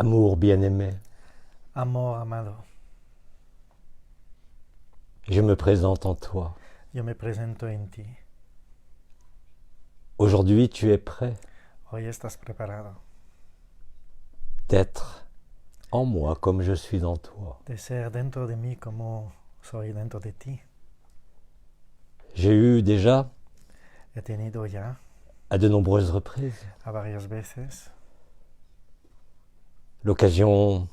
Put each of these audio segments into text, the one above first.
Amour bien-aimé, Amor amado, je me présente en toi. yo me presento en ti. Aujourd'hui, tu es prêt Hoy estás preparado d'être en moi comme je suis en toi. de ser dentro de mí como soy dentro de ti. J'ai eu déjà, He tenido ya à de nombreuses reprises, a varias veces l'occasion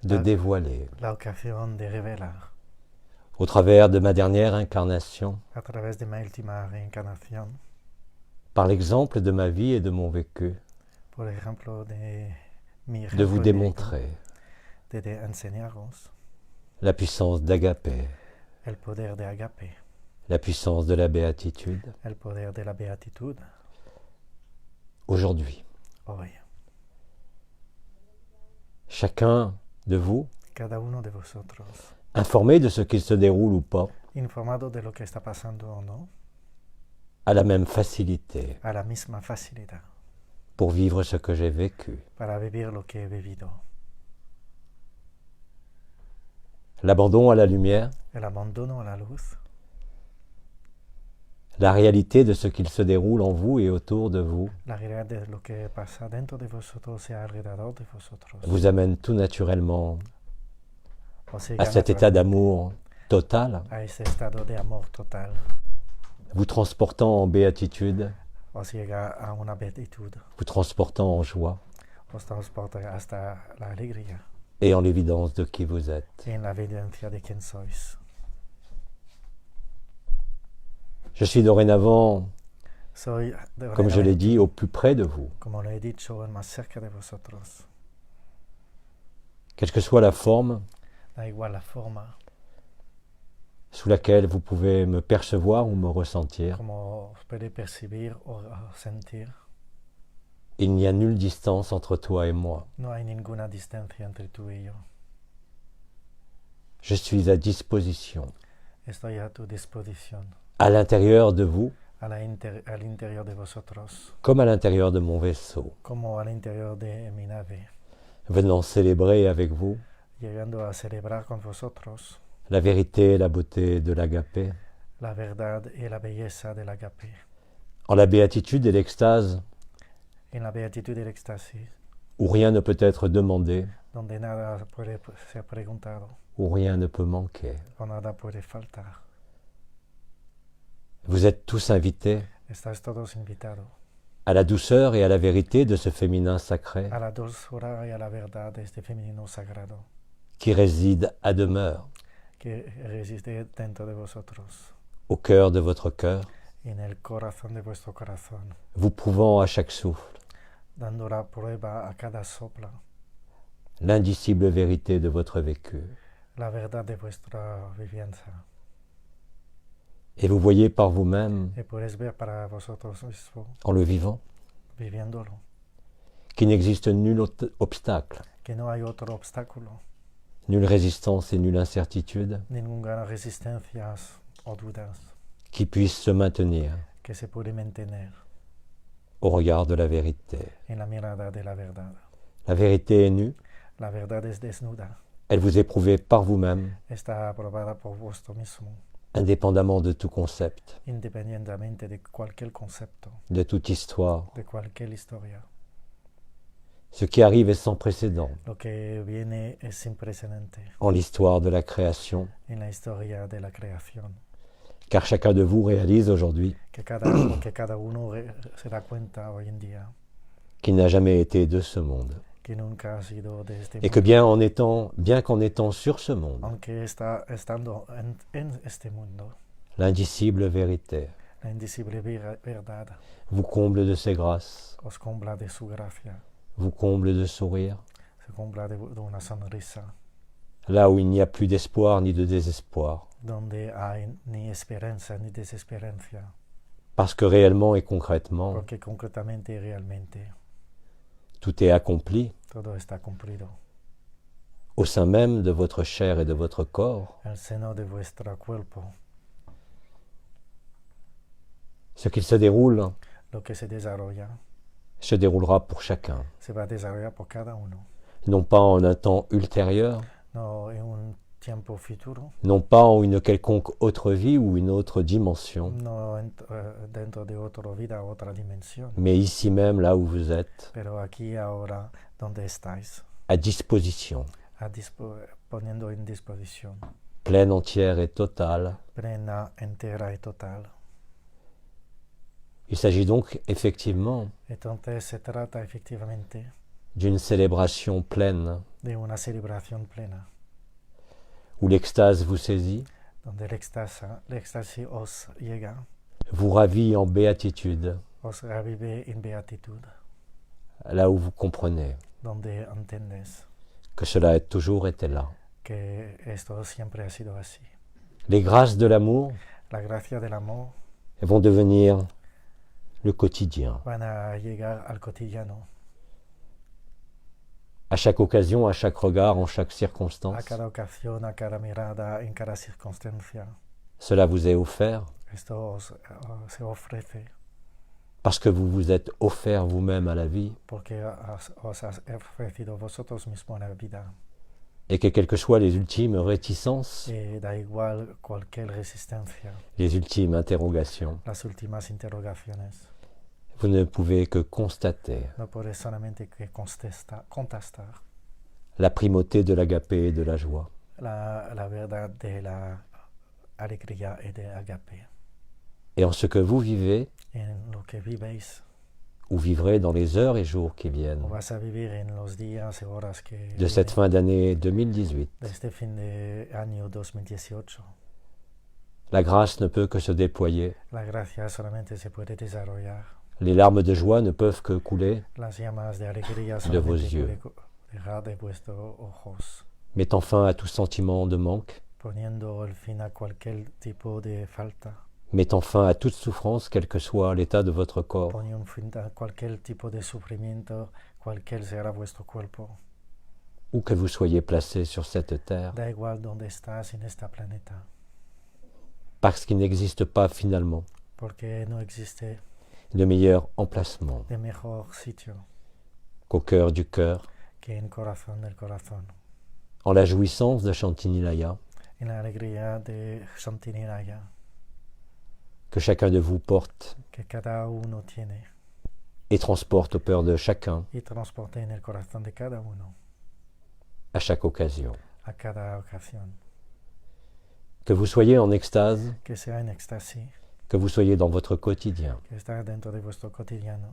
de la, dévoiler, la ocasión de revelar au travers de ma dernière incarnation, a través de mi última reencarnación, par l'exemple de ma vie et de mon vécu, por ejemplo de mi de vous ejemplo démontrer de enseñaros la puissance d'Agapé, el poder de Agape, la puissance de la béatitude. el poder de la beatitud. Aujourd'hui, Hoy, chacun de vous, cada uno de vosotros, informé de ce qu'il se déroule ou pas, informado de lo que está pasando o no, a la même facilité a la misma facilidad pour vivre ce que j'ai vécu. para vivir lo que he vivido. L'abandon à la lumière, El abandono a la luz, la réalité de ce qu'il se déroule en vous et autour de vous, la realidad de lo que pasa dentro de vosotros y alrededor de vosotros, vous amène tout naturellement os à llega cet état naturalmente d'amour total, a ese estado de amor total, vous transportant en béatitude, os llega a una beatitud, vous transportant en joie os transporta hasta la alegría et en l'évidence de qui vous êtes. y en la evidencia de quién sois. Je suis dorénavant, Soy, comme je l'ai dit, au plus près de vous. como lo he dicho, el más cerca de vosotros. Quelle que soit la forme Da igual la forma, sous laquelle vous pouvez me percevoir ou me ressentir, como os puede percibir o sentir. il n'y a nulle distance entre toi et moi. No hay ninguna distancia entre tú y yo. Je suis à disposition, Estoy a tu disposición, à l'intérieur de vous, al interior de vosotros, comme à l'intérieur de mon vaisseau, como al interior de mi nave, venant célébrer avec vous llegando a celebrar con vosotros la vérité et la beauté de l'agapé, la verdad y la belleza del agape, en la béatitude et l'extase en la beatitud y el éxtasis, où rien ne peut être demandé, donde nada puede ser preguntado où rien ne peut manquer. o nada puede faltar. Vous êtes tous invités Estáis todos invitados à la douceur et à la vérité de ce féminin sacré a la dulzura y a la verdad de este femenino sagrado qui réside à demeure que reside dentro de vosotros, au cœur de votre cœur, en el corazón de vuestro corazón, vous prouvant à chaque souffle dando la prueba a cada soplo, l'indicible vérité de votre vécu. la verdad de vuestra vivencia. Et vous voyez par vous-même, Y podéis ver para vosotros mismos, en le vivant, viviéndolo, qu'il n'existe nul obstacle, que no hay otro obstáculo, nulle résistance et nulle incertitude ninguna resistencia o dudas qui puisse se maintenir que se puede mantener au regard de la vérité. en la mirada de la verdad. La vérité est nue, La verdad es desnuda, elle vous est prouvée par vous-même, está aprobada por vosotros mismo, indépendamment de tout concept, independientemente de cualquier concepto, de toute histoire. de cualquier historia. Ce qui arrive est sans précédent Lo que viene es sin precedente en l'histoire de la création, en la historia de la creación, car chacun de vous réalise aujourd'hui que cada uno se da cuenta hoy en día qu'il n'a jamais été de ce monde, que nunca ha sido de este et que mundo, bien qu'en étant sur ce monde, aunque está estando en este mundo, l'indicible vérité la indicible verdad vous comble de ses grâces, os cumpla de su gracia, vous comble de sourire, se cumpla de una sonrisa, là où il n'y a plus d'espoir ni de désespoir, donde hay ni esperanza ni desesperanza, parce que réellement et concrètement, porque concretamente y realmente tout est accompli todo está cumplido au sein même de votre chair et de votre corps. en el seno de vuestro cuerpo. Ce qu'il se déroule Lo que se desarrolla se déroulera pour chacun, se va a desarrollar por cada uno, non pas en un temps ultérieur, no en un tiempo futuro, non pas en une quelconque autre vie ou une autre dimension, no dentro de otra vida, otra dimensión, mais ici même, là où vous êtes, pero aquí ahora donde estáis, à disposition, poniendo en disposición, pleine, entière et totale. plena, entera y total. Il s'agit donc effectivement Entonces se trata efectivamente d'une célébration pleine, de una celebración plena, où l'extase vous saisit, donde el éxtasis os llega, vous ravit en béatitude, os revive en beatitud, là où vous comprenez donde entiendes que cela a toujours été là. que esto siempre ha sido así. Les grâces de l'amour La gracia del amor vont devenir le quotidien. van a llegar al cotidiano, À chaque occasion, à chaque regard, en chaque a circonstance, cada ocasión, a cada mirada, en cada circunstancia. cela vous est offert Esto se ofrece parce que vous vous êtes offert vous-même à la vie porque os has ofrecido vosotros mismos la vida. et que quelles que soient les ultimes réticences, Y da igual cualquier resistencia, les ultimes interrogations, las últimas interrogaciones. vous ne pouvez que constater No puedes solamente que contestar la primauté de l'agapé et de la joie. la verdad de la alegría y de agape. Et en ce que vous vivez En lo que vivéis, ou vivrez dans les heures et jours qui viennent o vas a vivir en los días y horas que de cette fin d'année 2018, de este fin de año 2018. la grâce ne peut que se déployer. La gracia solamente se puede desarrollar. Les larmes de joie ne peuvent que couler, Las llamas de alegría de vos solamente yeux, puede dejar de vuestros ojos, mettant fin à tout sentiment de manque, poniendo el fin a cualquier tipo de falta, mettant fin à toute souffrance, quel que soit l'état de votre corps, poniendo fin a cualquier tipo de sufrimiento, cualquier será vuestro cuerpo. où que vous soyez placé sur cette terre, Da igual donde estás en este planeta, parce qu'il n'existe pas finalement porque no existe de meilleur emplacement de mejor sitio qu'au cœur du cœur, que en corazón del corazón, en la jouissance de Chantinilaya, en la alegría de Shantiniraya, que chacun de vous porte que cada uno tiene et transporte au cœur de chacun y transporte en el corazón de cada uno à chaque occasion. a cada ocasión. Que vous soyez en extase, Que sea en éxtasis, que vous soyez dans votre quotidien, que está dentro de vuestro cotidiano.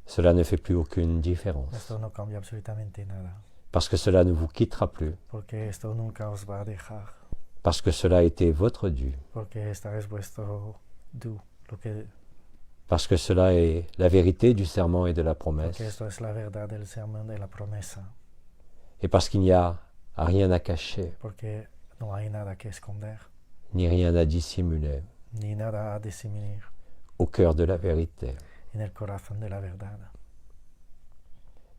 cela ne fait plus aucune différence, Esto no cambia absolutamente nada, parce que cela ne vous quittera plus, porque esto nunca os va a dejar, parce que cela a été votre dû, porque esta es vuestro due, parce que cela est la vérité du serment et de la promesse, porque esto es la verdad del sermón de la promesa, et parce qu'il n'y a rien à cacher, porque no hay nada que esconder, ni rien à dissimuler, ni nada a disimular au cœur de la vérité. en el corazón de la verdad.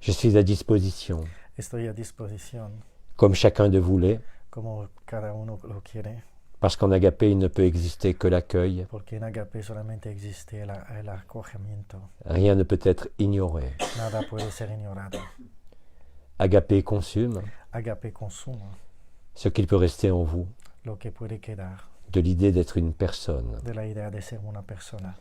Je suis à disposition, Estoy a disposición, comme chacun de vous l'est, como cada uno lo quiere, parce qu'en agapé, il ne peut exister que l'accueil, porque en agape solamente existe el acogimiento, rien ne peut être ignoré. nada puede ser ignorado. Agapé consume Agape consuma ce qu'il peut rester en vous, lo que puede quedar de l'idée d'être une personne. de la idea de ser una persona.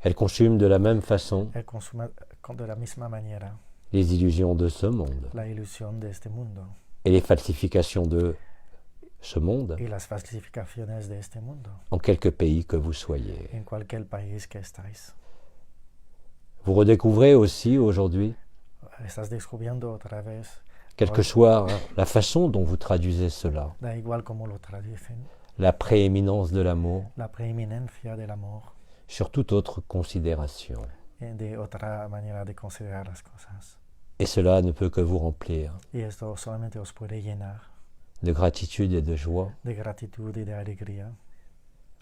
Elle consume de la même façon Él consuma de la misma manera les illusions de ce monde la ilusión de este mundo et les falsifications de ce monde y las falsificaciones de este mundo, en quelque pays que vous soyez. en cualquier país que estáis. Vous redécouvrez aussi aujourd'hui, Estás descubriendo otra vez, quelle que soit la façon dont vous traduisez cela, da igual cómo lo traducen, la prééminence de l'amour la preeminencia del amor sur toute autre considération. de otra manera de considerar las cosas. Et cela ne peut que vous remplir Y esto solamente os puede llenar de gratitude et de joie. de gratitud y de alegría.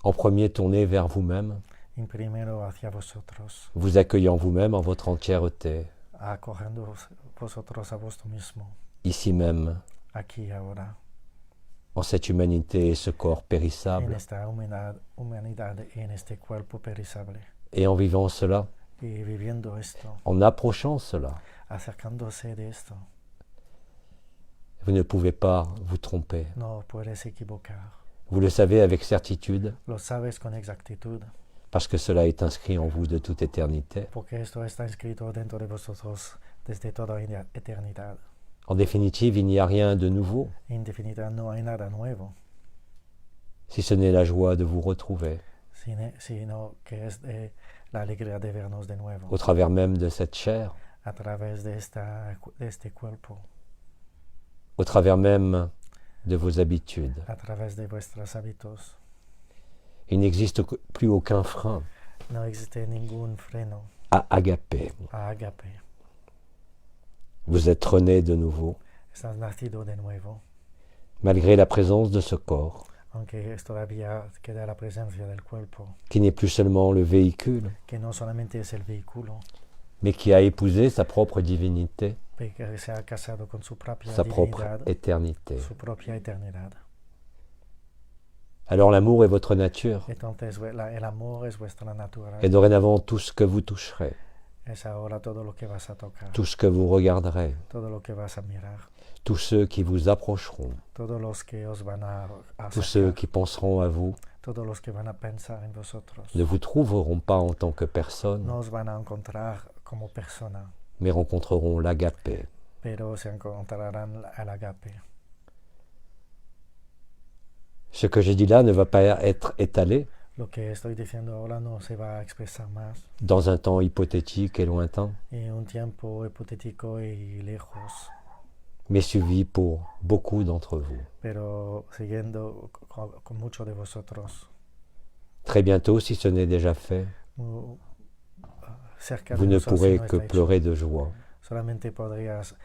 En premier, tournez vers vous-même, En primero hacia vosotros, vous accueillant vous-même en votre entièreté, acogiendo vosotros a vosotros mismo, ici même, aquí y ahora, en cette humanité et ce corps en périssable. esta humanidad y en este cuerpo perisable. Et en vivant cela, Y viviendo esto, en approchant cela, acercándose de esto, Vous ne pouvez pas vous tromper. No puedes equivocar. Vous le savez avec certitude, Lo sabes con exactitud, parce que cela est inscrit en vous de toute éternité. porque esto está escrito dentro de vosotros desde toda eternidad. En définitive, il n'y a rien de nouveau, En definitiva, no hay nada nuevo, si ce n'est la joie de vous retrouver, sino que es la alegría de vernos de nuevo, au travers même de cette chair, a través de este cuerpo, au travers même de vos habitudes. a través de vuestros hábitos. Il n'existe plus aucun frein No existe ningún freno à agaper. a agape. Vous êtes rené de nouveau, Estás nacido de nuevo, malgré la présence de ce corps, aunque todavía queda la presencia del cuerpo, qui n'est plus seulement le véhicule, que no solamente es el vehículo, mais qui a épousé sa propre divinité, que se ha casado con su propia sa propre divinidad, éternité. su propia eternidad. Alors l'amour est votre nature, Entonces el amor es vuestra naturaleza. et dorénavant tout ce que vous toucherez, Es ahora todo lo que vas a tocar, tout ce que vous regarderez, todo lo que vas a mirar, tous ceux qui vous approcheront, todos los que os van a tous ceux acercar, qui penseront à vous, todos los que van a pensar en vosotros. ne vous trouveront pas en tant que personne, No os van a encontrar como persona, mais rencontreront l'agapé, pero se encontrarán al agape. Ce que je dis là ne va pas être étalé Lo que estoy diciendo ahora no se va a expresar más dans un temps hypothétique et lointain, en un tiempo hipotético y lejos, mais suivi pour beaucoup d'entre vous. pero siguiendo con muchos de vosotros. Très bientôt, si ce n'est déjà fait, Cerca vous de ne nosotros, pourrez si no que está hecho, pleurer de joie solamente podrías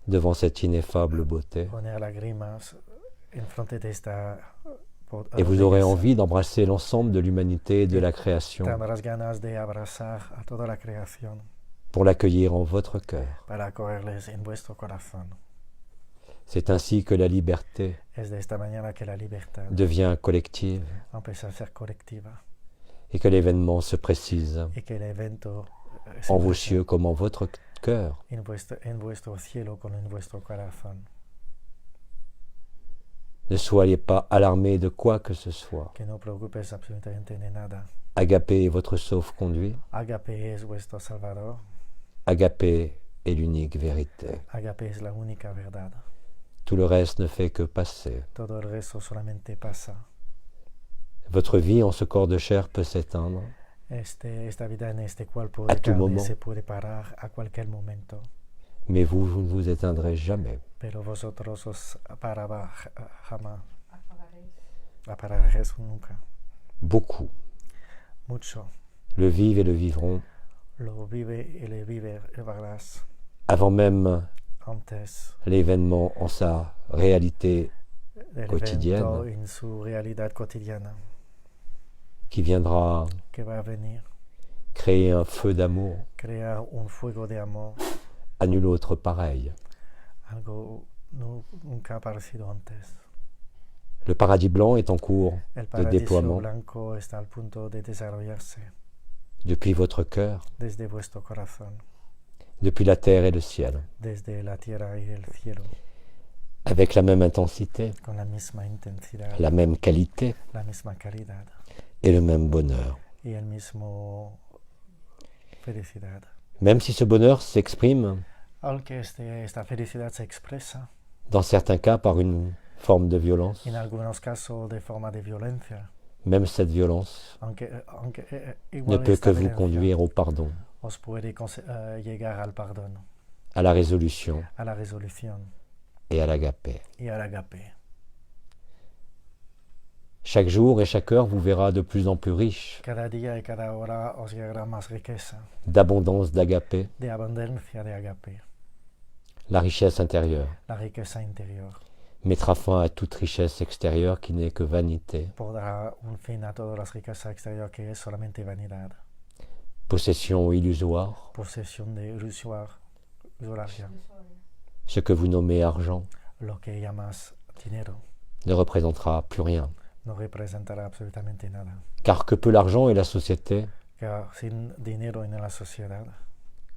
devant cette ineffable beauté, poner lágrimas en frente de esta et vous aurez belleza. envie d'embrasser l'ensemble de l'humanité et de la création Tendrás ganas de abrazar a toda la creación pour l'accueillir en votre cœur. para acogerles en vuestro corazón. C'est ainsi que la liberté Es de esta mañana que la libertad devient collective empieza a ser colectiva et que l'événement se précise y que el evento se en vos presenta cieux comme en votre cœur. en vuestro cielo como en vuestro corazón. Ne soyez pas alarmés de quoi que ce soit. Que no preocupes absolutamente de nada. Agapé est votre sauf-conduit. Agape es vuestro Salvador. Agapé est l'unique vérité. Agape es la única verdad. Tout le reste ne fait que passer. Todo el resto solamente pasa. Votre vie en ce corps de chair peut s'éteindre Esta vida en este cuerpo à de tout carne moment, se puede parar a cualquier momento, mais vous ne vous éteindrez jamais. pero vosotros os paraba jamás. Apagaréis nunca. Beaucoup Mucho. le vivent et le vivront Lo vive y le vivirás avant même antes l'événement en sa réalité del quotidienne evento en su realidad cotidiana qui viendra que va a venir. créer un feu d'amour Crear un fuego de amor, à nul autre pareil. algo nunca parecido antes. Le paradis blanc est en cours El de paradiso déploiement blanco está al punto de desarrollarse depuis votre cœur, desde vuestro corazón, depuis la terre et le ciel, desde la tierra y el cielo, avec la même intensité, con la misma intensidad, la même qualité la misma calidad et le même bonheur. y el mismo felicidad. Même si ce bonheur s'exprime, Aunque esta felicidad se expresa dans certains cas, par une forme de violence, en algunos casos de forma de violencia, même cette violence aunque ne igual peut esta que vous violencia conduire au pardon, os puede llegar al perdón, à la résolution a la resolución et à l'agapé. y al agape. Chaque jour et chaque heure vous verra de plus en plus riche Cada día y cada hora os llegará más riqueza, d'abondance d'agapé, de abundancia de agape. la richesse intérieure La riqueza interior mettra fin à toute richesse extérieure qui n'est que vanité, pondrá un fin a todas las riquezas exteriores que es solamente vanidad, possession illusoire, posesión de usuraria, ce que vous nommez argent lo que llamas dinero. ne représentera plus rien. No representará absolutamente nada. Car que peut l'argent et la société Car sin dinero en la sociedad,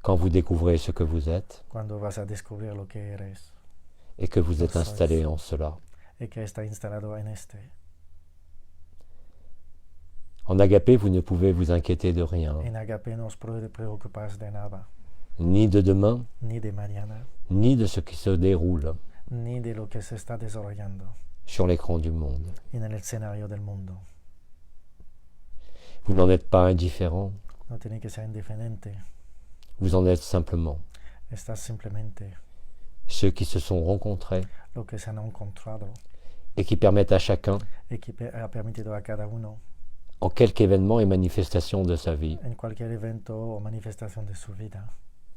quand vous découvrez ce que vous êtes cuando vas a descubrir lo que eres, et que vous êtes sois. installé en cela. Y que está instalado en este. En agapé, vous ne pouvez vous inquiéter de rien, En agape no os preocupáis de nada, ni de demain, ni de mañana, ni de ce qui se déroule ni de lo que se está desarrollando sur l'écran du monde. en el escenario del mundo. Vous n'en êtes pas indifférent, No tiene que ser indiferente, vous en êtes simplement estás simplemente ceux qui se sont rencontrés lo que se han encontrado et qui permettent à chacun, y que ha permitido a cada uno, en quelque événement et manifestation de sa vie, en cualquier evento o manifestación de su vida,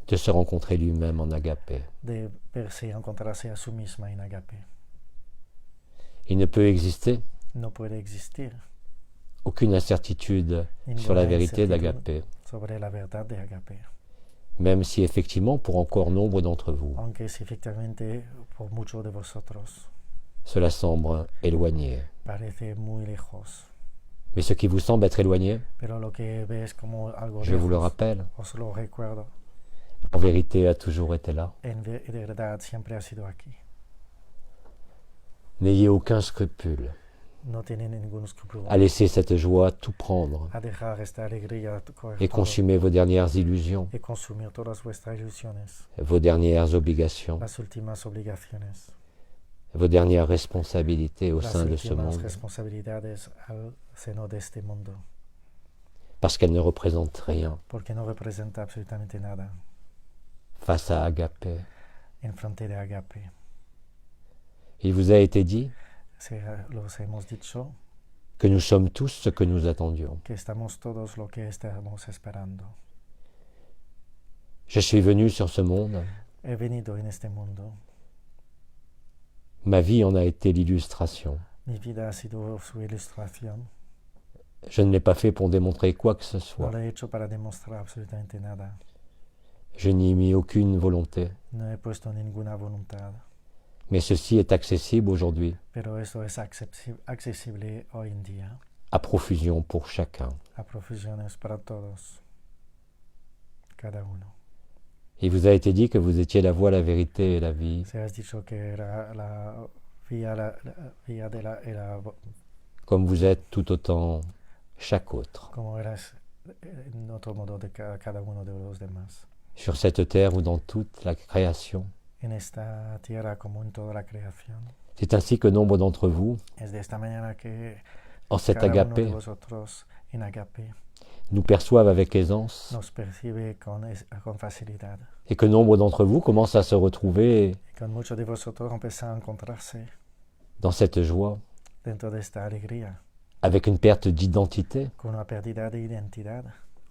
de se rencontrer lui-même en agapé. de verse y encontrarse a sí misma en agape. Il ne peut exister No puede existir aucune incertitude sur la vérité d'agapé, sobre la verdad de agape, même si effectivement pour encore nombre d'entre vous, aunque si efectivamente por muchos de vosotros cela semble éloigné. parece muy lejos, Mais ce qui vous semble être éloigné, pero lo que ves como algo je vous le lejos, rappelle, os lo recuerdo, en vérité a toujours été là. de verdad siempre ha sido aquí. N'ayez aucun scrupule No tiene ningún escrúpulo à laisser cette joie tout prendre a dejar esta alegría coger et todo consumer vos dernières illusions, y consumir todas vuestras ilusiones, vos dernières obligations, las últimas obligaciones, vos dernières responsabilités au las sein de ce últimas monde, responsabilidades al seno de este mundo, parce qu'elles ne représentent rien porque no representa absolutamente nada face à agapé. en frente de agape. Il vous a été dit Los hemos dicho que nous sommes tous ce que nous attendions. que estamos todos lo que estamos esperando. Je suis venu sur ce monde, He venido en este mundo. ma vie en a été l'illustration. Mi vida ha sido su ilustración. Je ne l'ai pas fait pour démontrer quoi que ce No soit. lo he hecho para demostrar absolutamente nada. Je n'y ai mis aucune volonté. No he puesto ninguna voluntad. Mais ceci est accessible aujourd'hui, Pero esto es accesible hoy en día, à profusion pour chacun. a profusiones para todos, cada uno. Il vous a été dit que vous étiez la voie, la vérité et la vie, Se has dicho que era la vía, la vía de la, era comme vous êtes tout autant chaque autre, como eras en otro modo de cada uno de los demás. sur cette terre ou dans toute la création. En esta tierra como en toda la creación. C'est ainsi que nombre d'entre vous, Es de esta manera que en cet cada uno de agapé, vosotros en agape nous perçoivent avec aisance, nos percibe con facilidad. et que nombre d'entre vous commencent à se retrouver Y con muchos de vosotros empiezan a encontrarse dans cette joie, dentro de esta alegría, avec une perte d'identité, con una pérdida de identidad,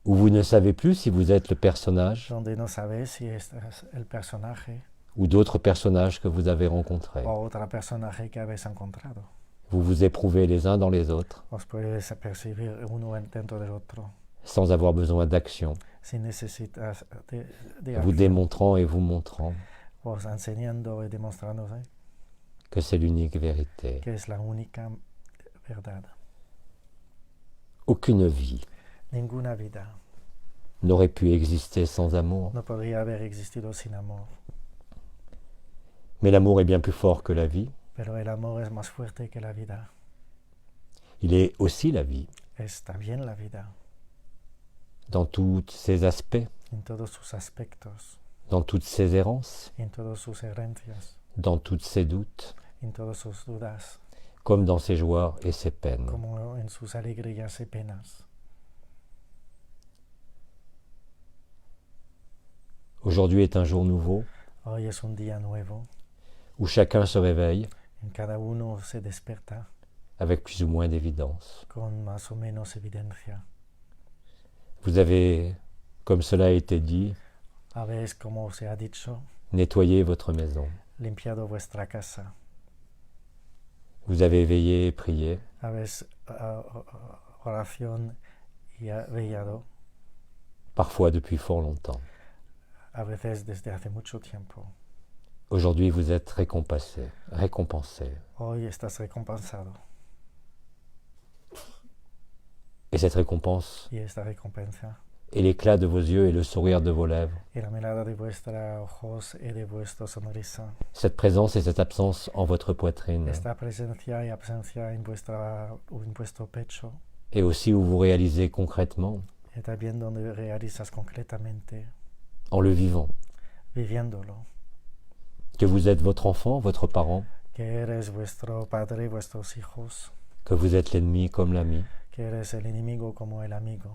où vous ne savez plus si vous êtes le personnage donde no sabes si es el personaje ou d'autres personnages que vous avez rencontrés. o otro personaje que habéis encontrado. Vous vous éprouvez les uns dans les autres, Os puedes percibir uno dentro del otro, sans avoir besoin d'action, sin necesitas de vous acción, démontrant et vous montrant os enseñando y demostrándose que c'est l'unique vérité. que es la única verdad. Aucune vie Ninguna vida n'aurait pu exister sans amour, no podría haber existido sin amor, mais l'amour est bien plus fort que la vie. pero el amor es más fuerte que la vida. Il est aussi la vie, Es también la vida, dans tous ses aspects, en todos sus aspectos, dans toutes ses errances, en todas sus herencias, dans tous ses doutes, en todas sus dudas, comme dans ses joies et ses peines. como en sus alegrías y penas. Aujourd'hui est un jour nouveau, Hoy es un día nuevo, où chacun se réveille en cada uno se despierta avec plus ou moins d'évidence. con más o menos evidencia. Vous avez, comme cela a été dit, Habéis, como se ha dicho, nettoyé votre maison. limpiado vuestra casa. Vous avez veillé et prié, Habéis oración y velado, parfois depuis fort longtemps. a veces desde hace mucho tiempo. Aujourd'hui, vous êtes récompensé. Hoy estás recompensado. Et cette récompense Y esta recompensa et l'éclat de vos yeux et le sourire de vos lèvres. y la mirada de vuestros ojos y de vuestra sonrisa. Cette présence et cette absence en votre poitrine. Esta presencia y ausencia en vuestro pecho. Et aussi où vous réalisez concrètement, Y también donde realizas concretamente, en le vivant, viviéndolo. que vous êtes votre enfant, votre parent, Que eres vuestro padre, vuestros hijos. que vous êtes l'ennemi comme l'ami, Que eres el enemigo como el amigo.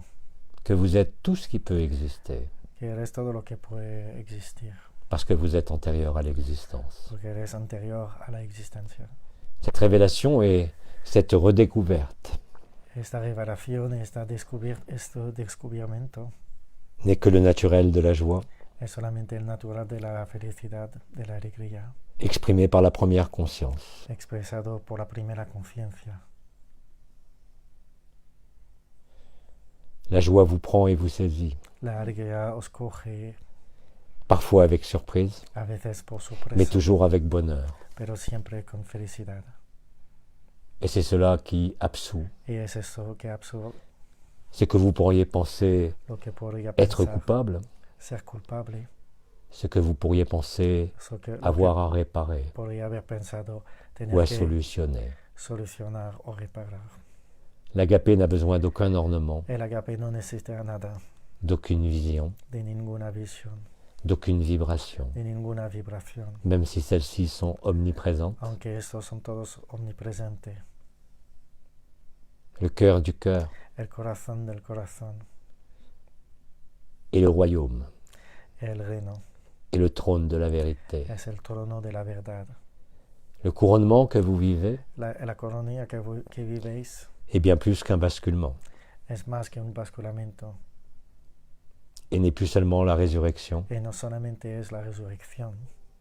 que vous êtes tout ce qui peut exister, Que eres todo lo que puede existir. parce que vous êtes antérieur à l'existence. Porque eres anterior a la existencia. Cette révélation et cette redécouverte Esta revelación, este descubrimiento n'est que le naturel de la joie, es solamente el natural de la felicidad, de la alegría, exprimé par la première conscience. expresado por la primera conciencia. La joie vous prend et vous saisit, La alegría os coge, parfois avec surprise, a veces por mais sorpresa, toujours avec bonheur. pero siempre con felicidad. Et c'est cela qui absout. Y es eso que absorbe Ce que vous pourriez penser lo que podría être pensar coupable, ser culpable, ce que vous pourriez penser eso que, lo avoir que à réparer podría haber pensado tener ou à que solutionner. solucionar o reparar. L'agapé n'a besoin d'aucun ornement, El agape no necesita nada, d'aucune vision, de ninguna visión, d'aucune vibration, de ninguna vibración, même si celles-ci sont omniprésentes. aunque estos son todos omnipresentes. Le cœur du cœur El corazón del corazón, est le royaume el reino, et le trône de la vérité. es el trono de la verdad. Le couronnement que vous vivez La coronilla que vivéis est bien plus qu'un basculement es más que un basculamiento, et n'est plus seulement la résurrection, y no solamente es la resurrección,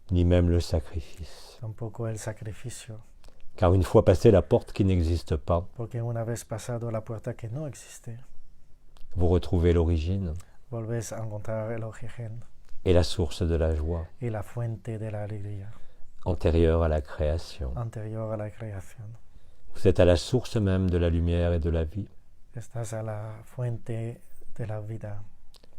ni même le sacrifice. tampoco el sacrificio, Car une fois passé la porte qui n'existe pas, porque una vez pasado la puerta que no existe, vous retrouvez l'origine volvéis a encontrar el origen et la source de la joie, y la fuente de la alegría, antérieure à la création. anterior a la creación. Vous êtes à la source même de la lumière et de la vie. Estás a la fuente de la vida.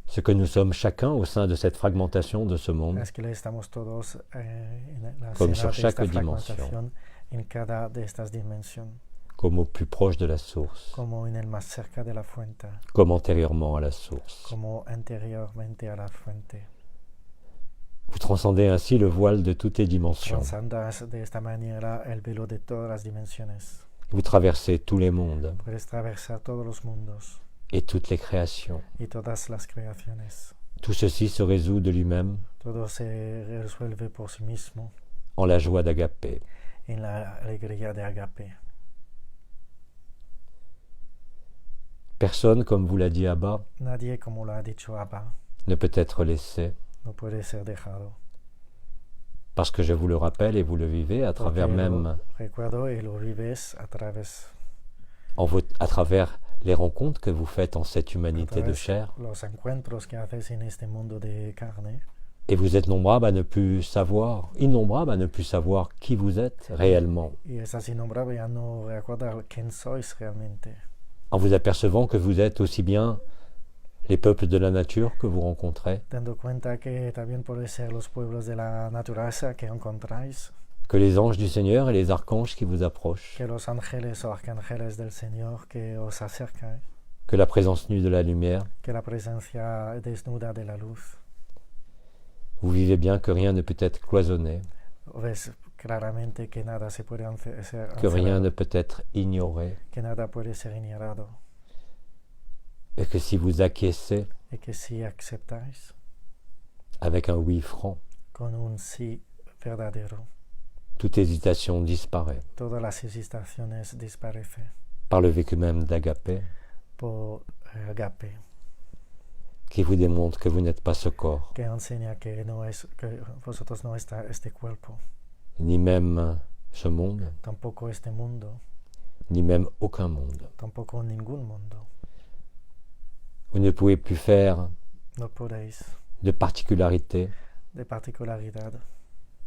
Ce que nous sommes chacun au sein de cette fragmentation de ce monde, Es que estamos todos en la Comme escena sur de chaque esta dimension. fragmentación en cada de estas dimensiones, comme au plus proche de la source, como en el más cerca de la fuente, comme antérieurement à la source. como anteriormente a la fuente. Vous transcendez ainsi le voile de toutes les dimensions. Transandas de esta manera el velo de todas las dimensiones. Vous traversez tous les mondes Puedes atravesar todos los mundos et toutes les créations. y todas las creaciones. Tout ceci se résout de lui-même Todo se resuelve por sí mismo en la joie d'Agapé. en la alegría de agape. Personne, comme vous l'a dit Abba, Nadie, como lo ha dicho Abba, ne peut être laissé, no puede ser dejado. parce que je vous le rappelle et vous le vivez à travers Porque même lo recuerdo y lo vives à travers les rencontres que vous faites en cette humanité de chair. los encuentros que haces en este mundo de carne. Et vous êtes innombrables à ne plus savoir qui vous êtes réellement, Y estás innombrable a no recordar quién sois realmente. en vous apercevant que vous êtes aussi bien les peuples de la nature que vous rencontrez, Dando cuenta que también pueden ser los pueblos de la naturaleza que encontráis, que les anges du Seigneur et les archanges qui vous approchent, que los ángeles o arcángeles del Señor que os acercan, que la présence nue de la lumière. que la presencia desnuda de la luz. Vous vivez bien que rien ne peut être cloisonné, Ves claramente que nada se puede ser que rien ne peut être ignoré, que nada puede ser ignorado, et que si vous acquiescez y que si aceptáis avec un oui franc, con un sí verdadero, toute hésitation disparaît. todas las hesitaciones desaparecen Par le vécu même d'Agapé, por agape, qui vous démontre que vous n'êtes pas ce corps, que enseña que vosotros no está este cuerpo, ni même ce monde, tampoco este mundo, ni même aucun monde. tampoco ningún mundo. Vous ne pouvez plus faire No podéis de particularité de particularidad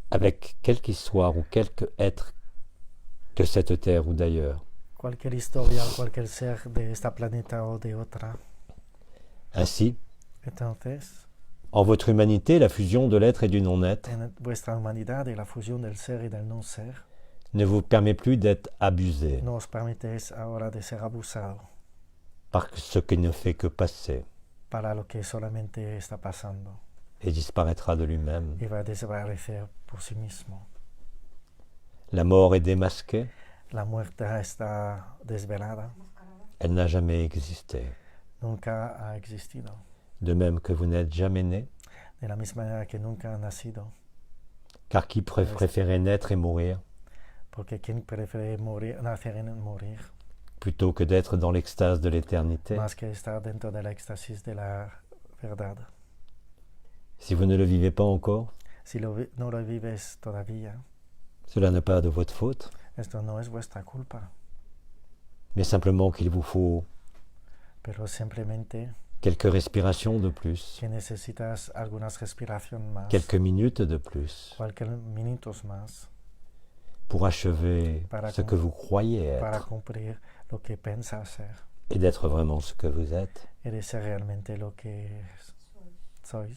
avec quelque histoire ou quelque être de cette terre ou d'ailleurs. cualquier historia, cualquier ser de esta planeta o de otra. Ainsi, Entonces, en votre humanité, la fusion de l'être et du non-être en vuestra humanidad y la fusión del ser y del no ser, ne vous permet plus d'être abusé no os permitéis ahora de ser abusado par ce qui ne fait que passer para lo que solamente está pasando et disparaîtra de lui-même. y va a desaparecer por sí mismo. La mort est démasquée, La muerte está desvelada, elle n'a jamais existé. nunca ha existido. De même que vous n'êtes jamais né, De la misma manera que nunca ha nacido, car qui préférait naître et mourir porque quien prefiere morir, nacer y morir, plutôt que d'être dans l'extase de l'éternité? más que estar dentro del éxtasis de la verdad. Si vous ne le vivez pas encore, Si no lo vives todavía, cela n'est pas de votre faute, esto no es vuestra culpa, mais simplement qu'il vous faut pero simplemente quelques respirations de plus, que necesitas algunas respiraciones más, quelques minutes de plus, cualquier minutos más, pour achever Para ce com- que vous croyez para être cumplir lo que piensas ser et d'être vraiment ce que vous êtes. y de ser realmente lo que sois,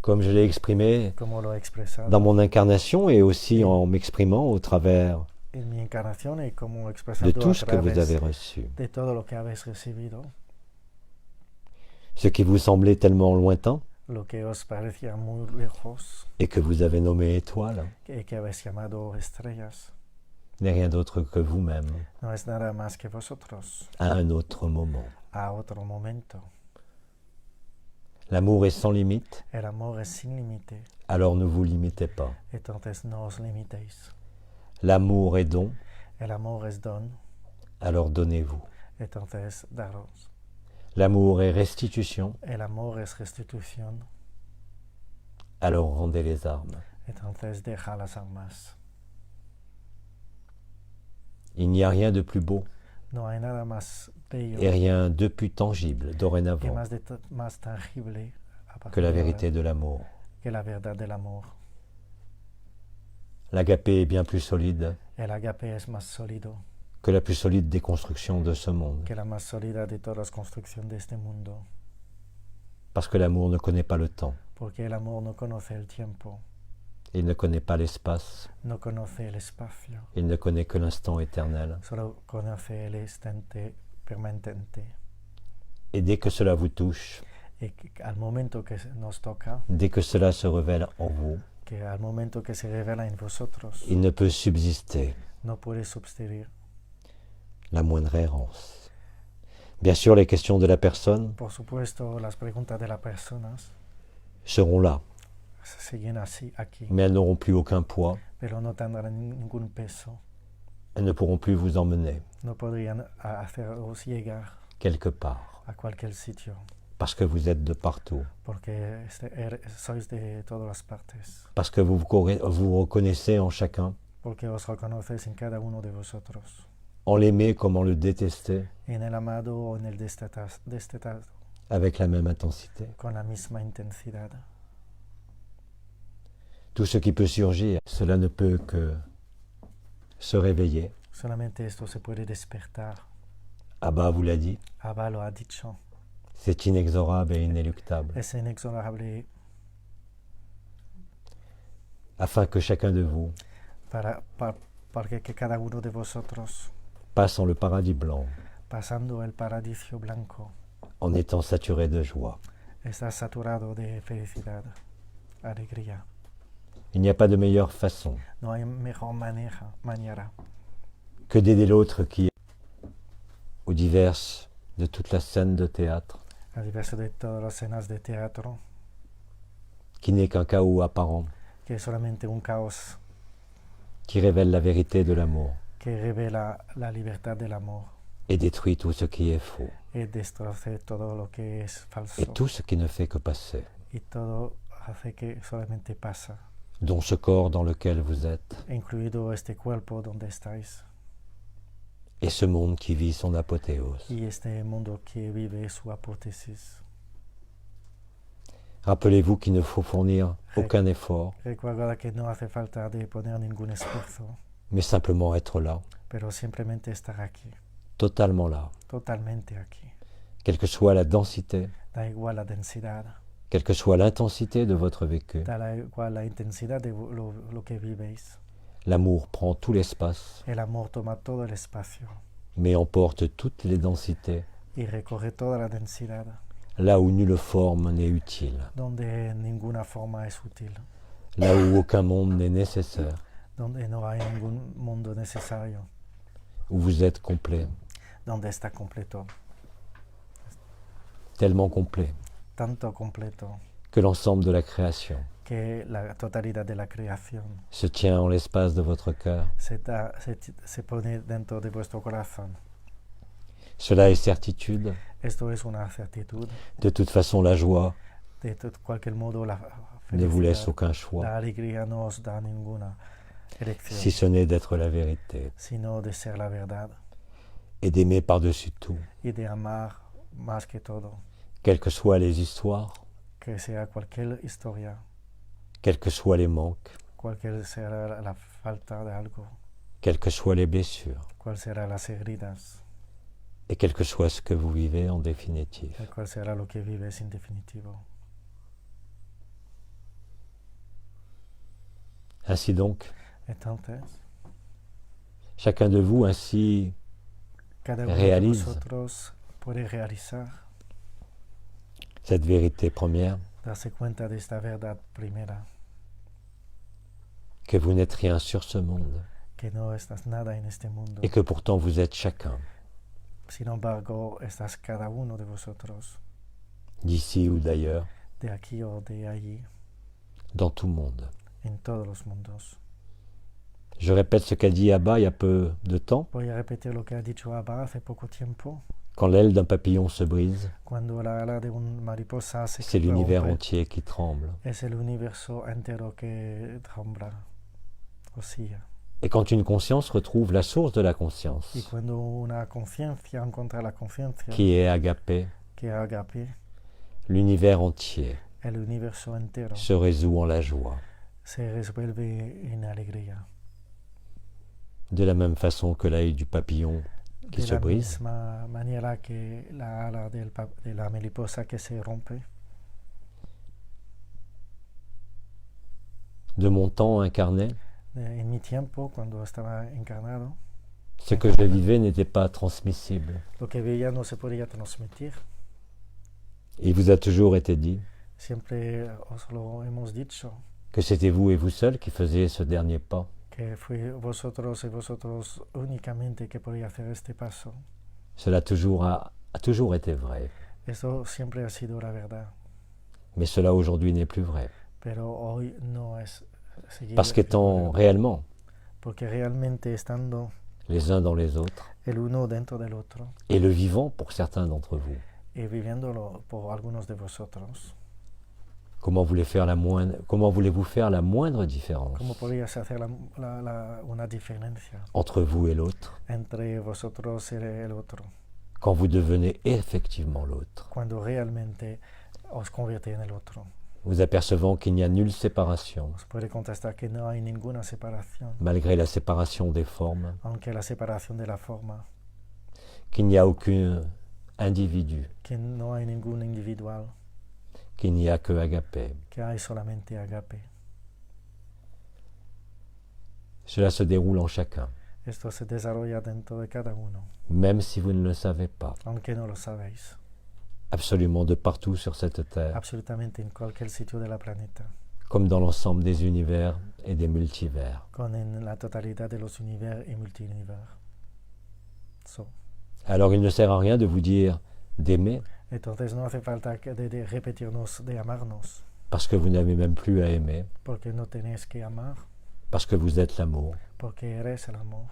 Comme je l'ai exprimé como lo he expresado dans mon incarnation et aussi en m'exprimant au travers en mi encarnación y como de expresado tout a ce que vous través avez reçu. de todo lo que habéis recibido, Ce qui vous semblait tellement lointain lo que os parecía muy lejos et que vous avez nommé étoile que habéis llamado estrellas, n'est rien d'autre que vous-même no es nada más que vosotros à un autre moment. a otro momento. L'amour est sans limite, El amor es sin límite, alors ne vous limitez pas. entonces no os limitéis. L'amour est don, El amor es don, alors donnez-vous. entonces daros. L'amour est restitution, El amor es restitución, alors rendez les armes. entonces deja las armas. Il n'y a rien de plus beau No hay nada más bello et rien de plus tangible y dorénavant más tangible a partir que la de ahora, vérité de l'amour. que la verdad del amor. L'agapé est bien plus solide El agape es más sólido que la plus solide des constructions de ce monde, que la más sólida de todas las construcciones de este mundo, parce que l'amour ne connaît pas le temps, porque el amor no conoce el tiempo, il ne connaît pas l'espace, no conoce el espacio, il ne connaît que l'instant éternel. solo conoce el instante permanente. Et dès que cela vous touche, Y al momento que nos toca, dès que cela se révèle en vous, que al momento que se revela en vosotros, il ne peut subsister no puede subsistir, la moindre errance. Bien sûr, les questions de la personne por supuesto, las preguntas de las personas seront là, siguen así aquí, mais elles n'auront plus aucun poids, pero no tendrán ningún peso, elles ne pourront plus vous emmener no podrían haceros llegar quelque part, a cualquier sitio, parce que vous êtes de partout, porque sois de todas las partes, parce que vous reconnaissez en chacun, porque os reconocéis en cada uno de vosotros, en l'aimer comme en le détester, en el amado o en el destetado, avec la même intensité. con la misma intensidad. Tout ce qui peut surgir, cela ne peut que se réveiller. Solamente esto se puede despertar. Abba vous l'a dit, Abba lo ha dicho, c'est inexorable et inéluctable, es inexorable afin que chacun de vous para que cada uno de vosotros, passe en le paradis blanc, pasando el paradiso blanco, en étant saturé de joie. está saturado de felicidad, alegría. Il n'y a pas de meilleure façon No hay mejor manera que d'aider l'autre qui est aux diverses de toute la scène de théâtre, a diverso de todas las escenas de teatro, qui n'est qu'un chaos apparent, que es solamente un caos qui révèle la vérité de l'amour que revela la libertad del amor et détruit tout ce qui est faux y destroce todo lo que es falso et tout ce qui ne fait que passer, y todo hace que solamente pasa, dont ce corps dans lequel vous êtes incluido este cuerpo donde estáis et ce monde qui vit son apothéose. y este mundo que vive su apótesis. Rappelez-vous qu'il ne faut fournir aucun effort, Recuerda que no hace falta de poner ningún esfuerzo, mais simplement être là, pero simplemente estar aquí, totalement là, totalmente aquí, quelle que soit la densité, da igual la densidad, quelle que soit l'intensité de votre vécu. da igual la intensidad de lo que vivéis. L'amour prend tout l'espace, El amor toma todo el espacio mais emporte toutes les densités, y recorre toda la densidad, là où nulle forme n'est utile, donde ninguna forma es útil, là où aucun monde n'est nécessaire, donde no hay ningún mundo necesario, où vous êtes complet, donde está completo, tellement complet tanto completo que l'ensemble de la création que la totalidad de la creación se tient en l'espace de votre cœur. se pone dentro de vuestro corazón. Cela est certitude. Esto es una certitud. De toute façon, la joie De cualquier modo, la ne vous laisse felicidad, aucun choix, la alegría no os da ninguna elección, si ce n'est d'être la vérité sino de ser la verdad et d'aimer par-dessus tout, y de amar más que todo, quelles que soient les histoires, que sea cualquier historia, quels que soient les manques, cualquier será la falta de algo, quelles que soient les blessures, cuál será las heridas, et quel que soit ce que vous vivez en définitive. y cuál será lo que vives en definitivo. Ainsi donc, Entonces, chacun de vous ainsi cada uno de réalise vosotros puede realizar, cette vérité première, darse cuenta de esta verdad primera, que vous n'êtes rien sur ce monde, que no estás nada en este mundo. et que pourtant vous êtes chacun, Sin embargo, estás cada uno de vosotros, d'ici ou d'ailleurs, de aquí o de allí, dans tout monde. en todos los mundos. Je répète ce qu'a dit Abba il y a peu de temps. Voy a repetir lo que ha dicho Abba hace poco tiempo. Quand l'aile d'un papillon se brise, Cuando la ala de un mariposa se c'est l'univers rompe, entier qui tremble. es el universo entero que trembla, oscilla. Et quand une conscience retrouve la source de la Y conscience, cuando una conciencia encuentra la conciencia, qui est agapé, que es agape, l'univers entier el universo entero se résout en la joie. se resuelve en alegría. De la même façon que l'œil du papillon qui De se la brise, misma manera que la ala de la mariposa que se rompe. de mon temps incarné, En mi tiempo, cuando estaba encarnado, ce que je vivais n'était pas transmissible. lo que veía no se podía transmitir. Il vous a toujours été dit Siempre os lo hemos dicho, que c'était vous et vous seul qui faisiez ce dernier pas. que fue vosotros y vosotros únicamente que podía hacer este paso. Cela a toujours été vrai, Eso siempre ha sido la verdad, mais cela aujourd'hui n'est plus vrai. pero hoy no es seguir Parce qu'étant réellement porque realmente estando les uns dans les autres, el uno dentro del otro et le vivant pour certains d'entre vous, y viviéndolo por algunos de vosotros, comment voulez-vous faire la moindre différence ¿cómo podrías hacer una diferencia entre vous et l'autre entre vosotros y el otro quand vous devenez effectivement l'autre, cuando realmente os convierte en el otro? vous apercevant qu'il n'y a nulle séparation, Os puede contestar que no hay ninguna separación, malgré la séparation des formes, aunque la separación de la forma, qu'il n'y a aucun individu, que no hay ningún individual, qu'il n'y a que agapé. que hay solamente agape. Cela se déroule en chacun, Esto se desarrolla dentro de cada uno, même si vous ne le savez pas, aunque no lo sabéis, absolument de partout sur cette terre, absolutamente en cualquier sitio de la planeta, comme dans l'ensemble des univers et des multivers. con en la totalidad de los univers y multiunivers. Alors il ne sert à rien de vous dire d'aimer, Entonces no hace falta de repetirnos de amarnos, parce que vous n'avez même plus à aimer, porque no tenéis que amar, parce que vous êtes l'amour, porque eres el amor,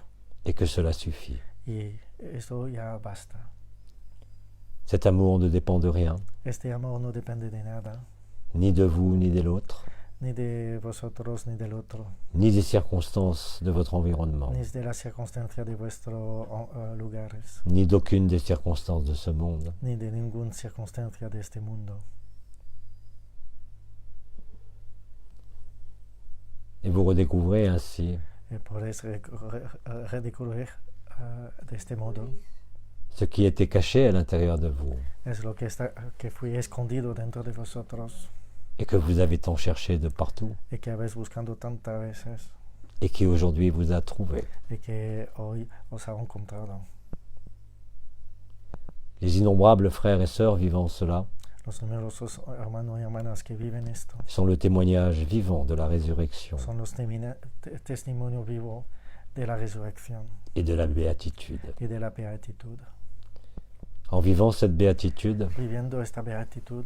et que cela suffit. y eso ya basta. Cet amour ne dépend de rien, Este amor no depende de nada, ni de vous, ni de l'autre, ni de vosotros ni del otro, ni des circonstances de votre environnement, ni de las circunstancias de vuestros lugares, ni d'aucune des circonstances de ce monde. ni de ninguna circunstancia de este mundo. Et vous redécouvrez ainsi Y podéis redescubrir de este modo ce qui était caché à l'intérieur de vous es lo que fui escondido dentro de vosotros et que vous avez tant cherché de partout y que habéis buscando tantas veces et qui aujourd'hui vous a trouvé. y que hoy os ha encontrado. Les innombrables frères et sœurs vivant cela Los numerosos hermanos y hermanas que viven esto sont le témoignage vivant de la résurrection son los testimonios vivos de la resurrección et de la béatitude. y de la beatitud. En vivant cette béatitude, Viviendo esta beatitud,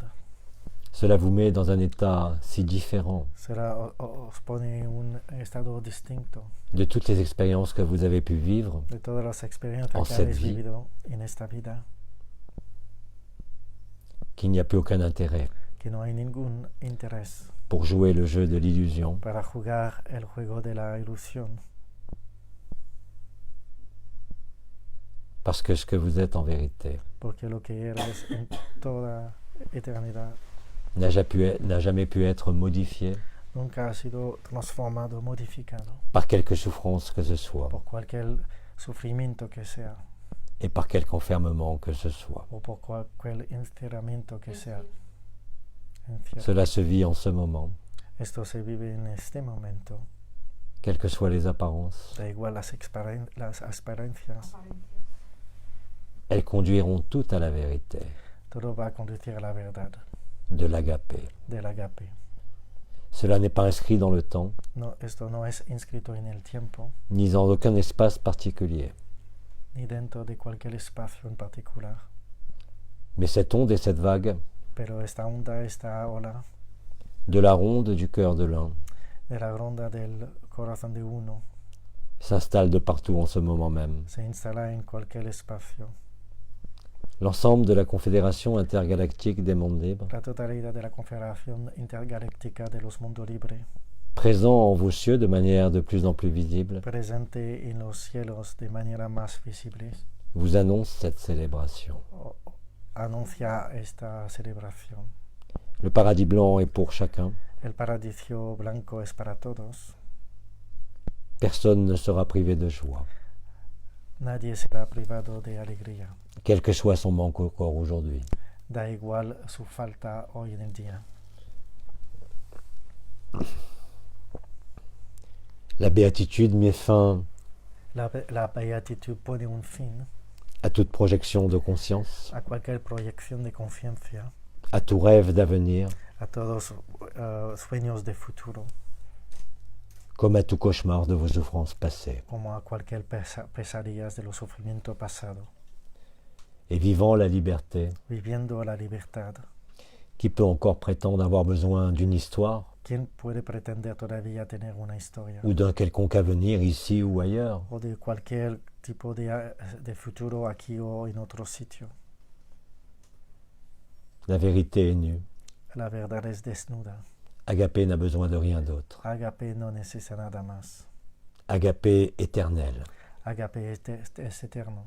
cela vous met dans un état si différent os pone en un estado distinto de toutes les expériences que vous avez pu vivre de todas las experiencias en que cette habéis vie, vivido en esta vida, qu'il n'y a plus aucun intérêt que no hay ningún interés pour jouer le jeu de l'illusion, para jugar el juego de la ilusión, parce que ce que vous êtes en vérité porque lo que eres en toda eternidad n'a jamais pu être modifié nunca ha sido transformado, modificado par quelque souffrance que ce soit por cualquier sufrimiento que sea et par quelque enfermement que ce soit. o por cualquier encerramiento que sea. Cela se vit en ce moment, Esto se vive en este momento, quelles que soient les apparences. da igual las experiencias, Elles conduiront toutes à la vérité todo va a conducir a la verdad de l'agapé. del agape. Cela n'est pas inscrit dans le temps, No, esto no es inscrito en el tiempo, ni dans aucun espace particulier. ni dentro de cualquier espacio en particular, Mais cette onde et cette vague, pero esta onda, esta ola, de la ronde du cœur de l'un, de la ronda del corazón de uno, s'installe de partout en ce moment même. se instala en cualquier espacio. L'ensemble de la Confédération intergalactique des mondes libres, La totalidad de la Confederación Intergaláctica de los Mundos Libres, présent en vos cieux de manière de plus en plus visible, presente en los cielos de manera más visible, vous annonce cette célébration. anuncia esta celebración. Le paradis blanc est pour chacun. El paradiso blanco es para todos. Personne ne sera privé de joie, Nadie será privado de alegría. quel que soit son manque encore aujourd'hui. Da igual su falta hoy en el día. La béatitude met fin La beatitud pone un fin à toute projection de conscience, a cualquier proyección de conciencia, à tout rêve d'avenir, a todos sueños de futuro, comme à tout cauchemar de vos souffrances passées. como a cualquier pesadillas de los sufrimientos pasados. Et vivant la liberté, Viviendo la libertad, qui peut encore prétendre avoir besoin d'une histoire ¿quién puede pretender todavía tener una historia ou d'un quelconque avenir ici ou ailleurs? o de cualquier tipo de futuro aquí o en otro sitio? La vérité est nue. La verdad es desnuda. Agapé n'a besoin de rien d'autre. Agape no necesita nada más. Agapé éternel. Agape es eterno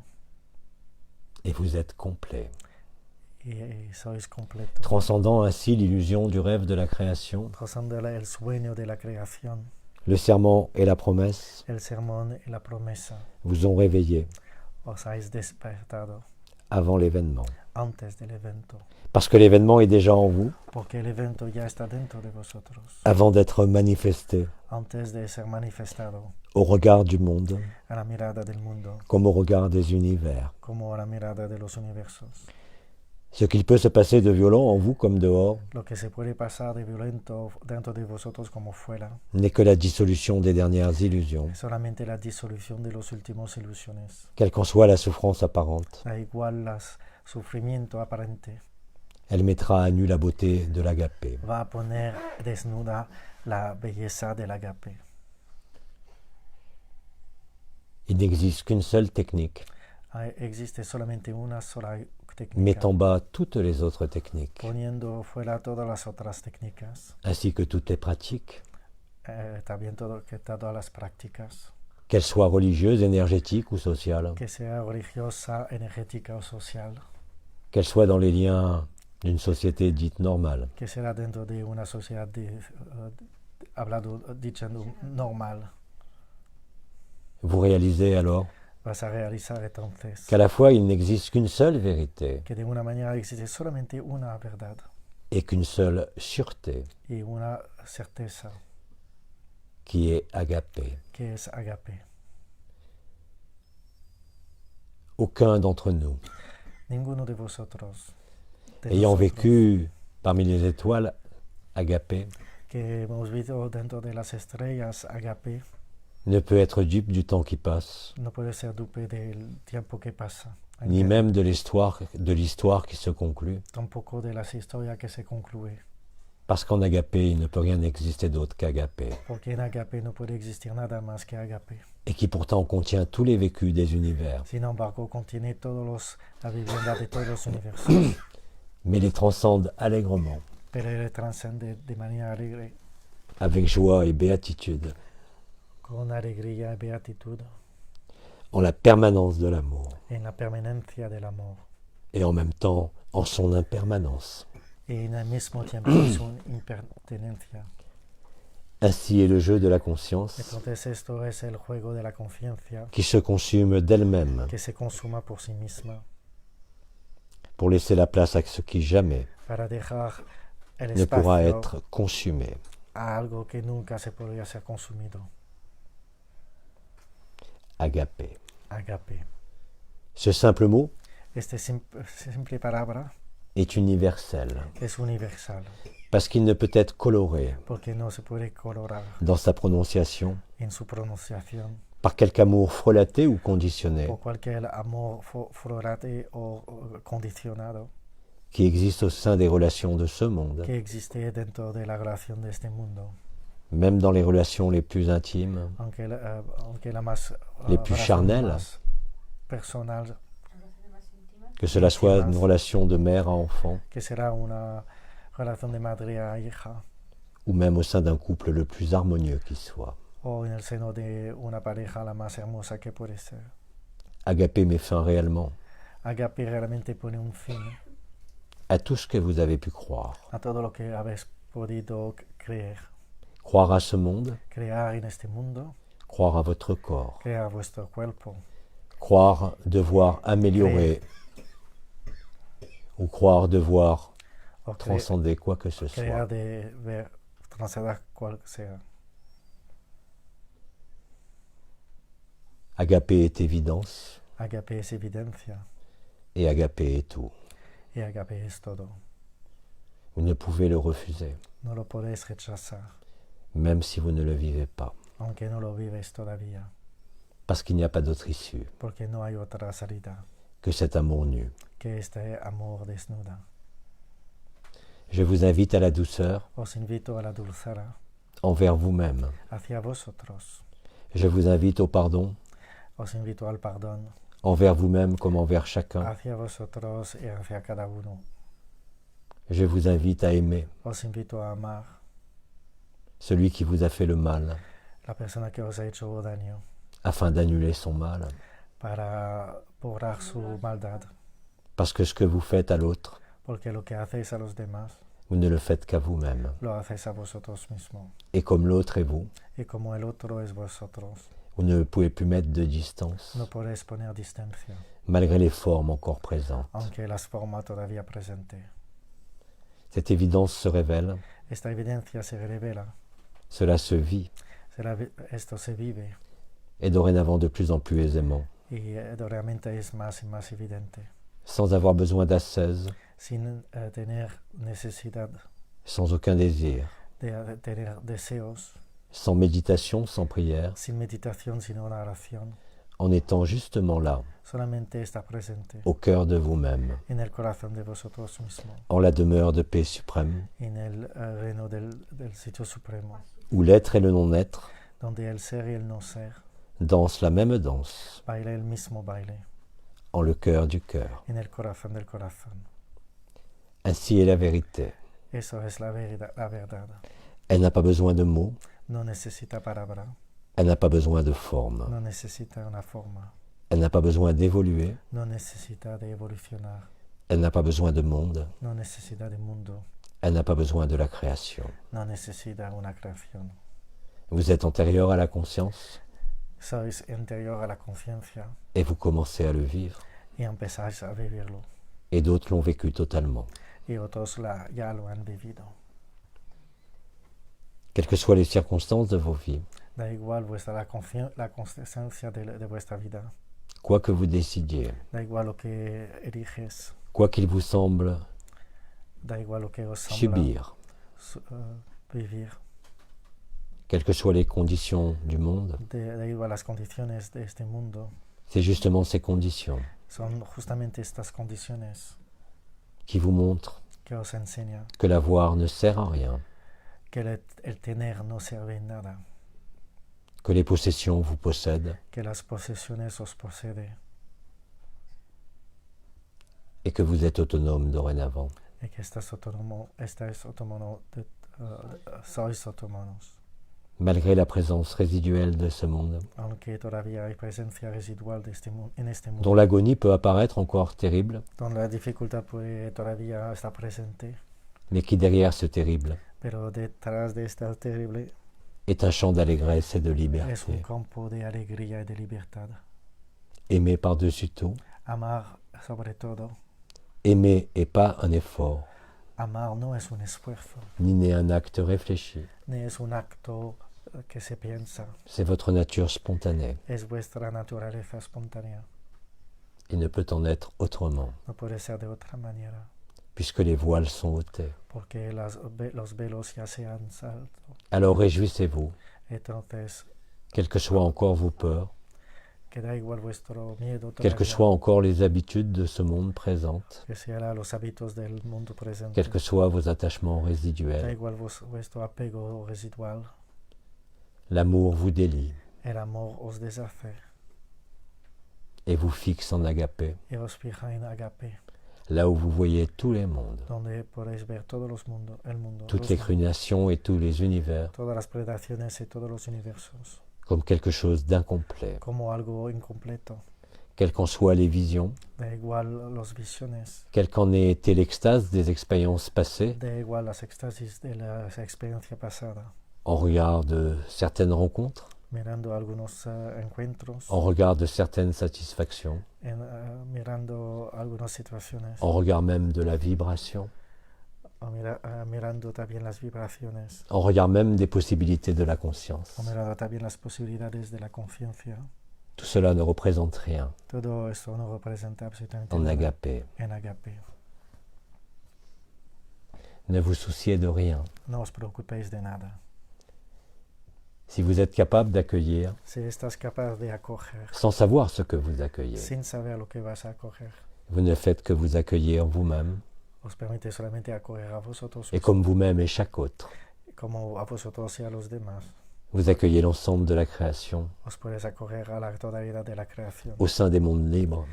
Et vous êtes complet. y sois completo. Transcendant ainsi l'illusion du rêve de la création, Trazando el sueño de la creación, le serment et la promesse el sermón y la promesa, vous ont réveillé os habéis despertado avant l'événement. antes del evento, Parce que l'événement est déjà en vous, porque el evento ya está dentro de vosotros, avant d'être manifesté antes de ser manifestado au regard du monde, a la mirada del mundo, comme au regard des univers. como a la mirada de los universos. Ce qu'il peut se passer de violent en vous comme dehors Lo que se puede pasar de violento dentro de vosotros como fuera, n'est que la dissolution des dernières illusions, es solamente la disolución de los últimos ilusiones. quelle qu'en soit la souffrance apparente. Da igual el sufrimiento aparente, Elle mettra à nu la beauté de l'agapé. va a poner desnuda la belleza del agape. Il n'existe qu'une seule technique, Existe solamente una sola técnica, mettant bas toutes les autres techniques, poniendo fuera todas las otras técnicas, ainsi que toutes les pratiques, también todas las prácticas, qu'elles soient religieuses, énergétiques ou sociales, que sea religiosa, energética o social, qu'elles soient dans les liens d'une société dite normale. que sea dentro de una sociedad dicha normal. Vous réalisez alors vas a realizar entonces qu'à la fois il n'existe qu'une seule vérité que de una manera existe solamente una verdad et qu'une seule sûreté, y una certeza, qui est agapé. que es agape. Aucun d'entre nous, Ninguno de vosotros, de ayant nosotros, vécu parmi les étoiles agapé, que hemos vivido dentro de las estrellas agape, ne peut être dupe du temps qui passe, no puede ser dupe del tiempo que pasa, ni aunque même de l'histoire qui se conclut, tampoco de las historias que se concluye, parce qu'en agapé, il ne peut rien exister d'autre qu'agapé, porque en agape no puede existir nada más que agape. et qui pourtant contient tous les vécus des univers, Sin embargo, contiene la vivienda de todos los universos, mais les transcende allègrement, pero le transcende de manera alegre, avec joie et béatitude, con alegría y beatitud, en la permanence de l'amour, en la permanencia del amor, et en même temps en son impermanence. y en el mismo tiempo su impertinencia. Ainsi est le jeu de la conscience, Entonces esto es el juego de la conciencia qui se consume d'elle-même, que se consuma por sí misma pour laisser la place à ce qui jamais para dejar el ne pourra espacio être consumé. a algo que nunca se podría ser consumido. Agapé. Agape. Ce simple mot Esta simple palabra est universel, es universal parce qu'il ne peut être coloré porque no se puede colorar dans sa prononciation en su pronunciación par quelque amour frelaté ou conditionné por cualquier amor florate o condicionado qui existe au sein des relations de ce monde, que existe dentro de la relación de este mundo, même dans les relations les plus intimes, aunque la más les plus relación charnelles, más personal, que cela soit une relation de mère à enfant, que será una relación de madre a hija ou même au sein d'un couple le plus harmonieux qui soit. o en el seno de una pareja la más hermosa que puede ser. Agapé met fin réellement Agape realmente pone un fin à tout ce que vous avez pu croire. a todo lo que habéis podido creer. Croire à ce monde, Crear en este mundo, croire à votre corps, crear vuestro cuerpo, croire devoir améliorer ou croire devoir o transcender quoi que ce crear soit. de ver, transcender cual sea. Agapé est évidence Agape es evidencia et agapé est tout. y agape es todo. Vous ne pouvez le refuser, No lo podéis rechazar, même si vous ne le vivez pas, aunque no lo vives todavía, parce qu'il n'y a pas d'autre issue porque no hay otra salida que cet amour nu. que este amor desnuda. Je vous invite à la douceur Os invito a la dulzura envers vous-même. hacia vosotros. Je vous invite au pardon Os invito al perdón envers vous-même comme envers chacun. hacia vosotros y hacia cada uno. Je vous invite à aimer Os invito a amar celui qui vous a fait le mal, la persona que os ha hecho daño afin d'annuler son mal. para borrar su maldad, Parce que ce que vous faites à l'autre, porque lo que hacéis a los demás vous ne le faites qu'à vous-même. lo hacéis a vosotros mismos. Et comme l'autre est vous, Y como el otro es vosotros, vous ne pouvez plus mettre de distance, no podéis poner distancia, malgré les formes encore présentes. aunque las formas todavía presentes. Cette évidence se révèle, Esta evidencia se revela, cela se vit, esto se vive et dorénavant de plus en plus aisément, y realmente es más y más evidente, sans avoir besoin d'ascèse, sin tener necesidad sans aucun désir, de tener deseos, sans méditation, sans prière, sin meditación, sin una oración, en étant justement là, solamente está presente au cœur de vous-même, en el corazón de vosotros mismos, en la demeure de paix suprême, en el reino del sitio supremo, où l'être et le non-être donde el ser y el no ser dansent la même danse, baila el mismo baile, en le cœur du cœur. en el corazón del corazón. Ainsi est la vérité. Eso es la verdad. Elle n'a pas besoin de mots, No necesita palabra, elle n'a pas besoin de forme, no necesita una forma, elle n'a pas besoin d'évoluer, no necesita de evolucionar, elle n'a pas besoin de monde, no necesita de mundo, elle n'a pas besoin de la création. no necesita una creación. Vous êtes antérieur à la conscience, sois interior a la conciencia et vous commencez à le vivre. y empezáis a vivirlo. Et d'autres l'ont vécu totalement. Y otros ya lo han vivido. Quelles que soient les circonstances de vos vies, Da igual la consistencia de vuestra vida. quoi que vous décidiez, Da igual lo que eliges. quoi qu'il vous semble Da igual lo que os sembla subir, vivir. quelles que soient les conditions du monde, Da igual las condiciones de este mundo. c'est justement ces conditions Son justamente estas condiciones qui vous montrent que os enseñan que l'avoir ne sert à rien, que el tener no sirve en nada, que les possessions vous possèdent que las posesiones os poseen et que vous êtes autonome dorénavant. y que sois autónomos. Malgré la présence résiduelle de ce monde, Aunque todavía hay presencia residual en este mundo, dont l'agonie peut apparaître encore terrible, donde la dificultad todavía está presente, mais qui derrière ce terrible pero detrás de esta terrible est un champ d'allégresse et de es un liberté. campo de alegría y de libertad. Aimer par-dessus tout, Amar sobre todo. aimer et pas un effort, Amar no es un esfuerzo, ni n'est un acte réfléchi. ni es un acto que se piensa, C'est votre nature spontanée es vuestra naturaleza espontánea. et ne peut en être autrement, No puede ser de otra manera, puisque les voiles sont ôtés. porque los velos ya se han salto. Alors réjouissez-vous, Entonces, quelles que soient encore vos peurs, que da igual vuestro miedo quelles que todavía, soient encore les habitudes de ce monde présentes, que sea los hábitos del mundo presente, quels que soient vos attachements da résiduels, igual vuestro apego residual, l'amour vous délie el amor os deshace et vous fixe en agapé, y os fija en agape, là où vous voyez tous les mondes, donde podéis ver todos los mundos, el mundo, toutes los les mundos, nations et tous les univers, todas las predaciones y todos los universos, comme quelque chose d'incomplet, como algo incompleto. quelles qu'en soient les visions, Da igual las visiones, quelle qu'en ait été l'extase des expériences passées, da igual las éxtasis de la experiencia pasada, en regard de certaines rencontres, mirando algunos encuentros, en regard de certaines satisfactions, mirando algunas situaciones, en regard même de la vibration, o mirando también las vibraciones, en regard même des possibilités de la conscience. o mirando también las posibilidades de la conciencia. Tout cela ne représente rien Todo esto no representa absolutamente en nada agapé. en agape. Ne vous souciez de rien. No os preocupéis de nada. Si vous êtes capable d'accueillir, Si estás capaz de acoger, sans savoir ce que vous accueillez, sin saber lo que vas a acoger, vous ne faites que vous accueillir vous-même, os permite solamente acoger a vosotros et comme vous-même et chaque autre. como a vosotros y a los demás. Vous accueillez l'ensemble de la création Os puedes acoger a la totalidad de la creación, au sein des mondes libres,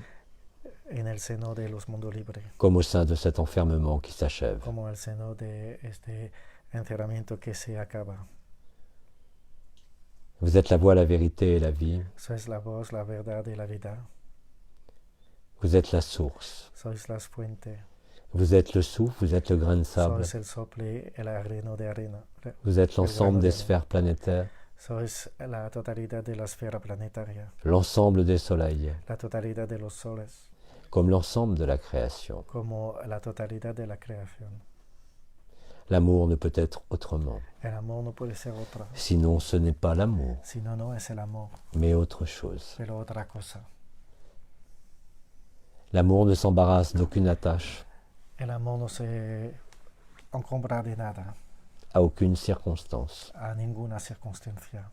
en el seno de los mundos libres, comme au sein de cet enfermement qui s'achève. como el seno de este encerramiento que se acaba. Vous êtes la voie, la vérité et la vie. Sois la voz, la verdad y la vida. Vous êtes la source. Sois las fuentes. Vous êtes le souffle, vous êtes le grain de sable. Sois el sople, el areno de arena. Vous êtes l'ensemble grano des de sphères planétaires, Sois la totalidad de la esfera planetaria, l'ensemble des soleils, la totalidad de los soles, comme l'ensemble de la création. como la totalidad de la creación. L'amour ne peut être autrement. El amor no puede ser otra, Sinon, ce n'est pas l'amour, si no, no es el amor, mais autre chose. pero otra cosa. L'amour ne s'embarrasse d'aucune attache, El amor no se encumbra de nada, à aucune circonstance, a ninguna circunstancia,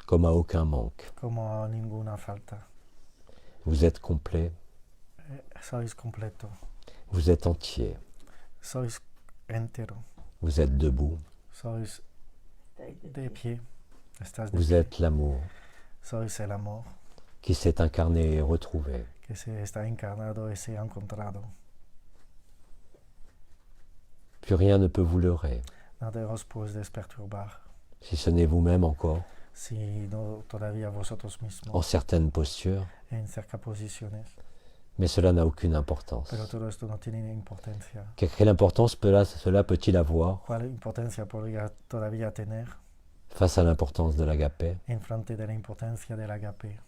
comme à aucun manque. como a ninguna falta. Vous êtes complet, Sois completo, vous êtes entier, sois entero, vous êtes debout, sois de pie, estás de vous pie. êtes l'amour Sois el amor qui s'est incarné et retrouvé. que se está encarnado y se ha encontrado. Plus rien ne peut vous leurrer, Nada os puedes perturbar, si ce n'est vous-même encore, si no todavía vosotros en mismos, certaines postures, en cerca posiciones. mais cela n'a aucune importance. Pero todo esto no tiene importancia. Quelle importance cela peut-il avoir ¿Cuál importancia podría todavía tener? face à l'importance de l'agapé, en frente de la importancia del agape.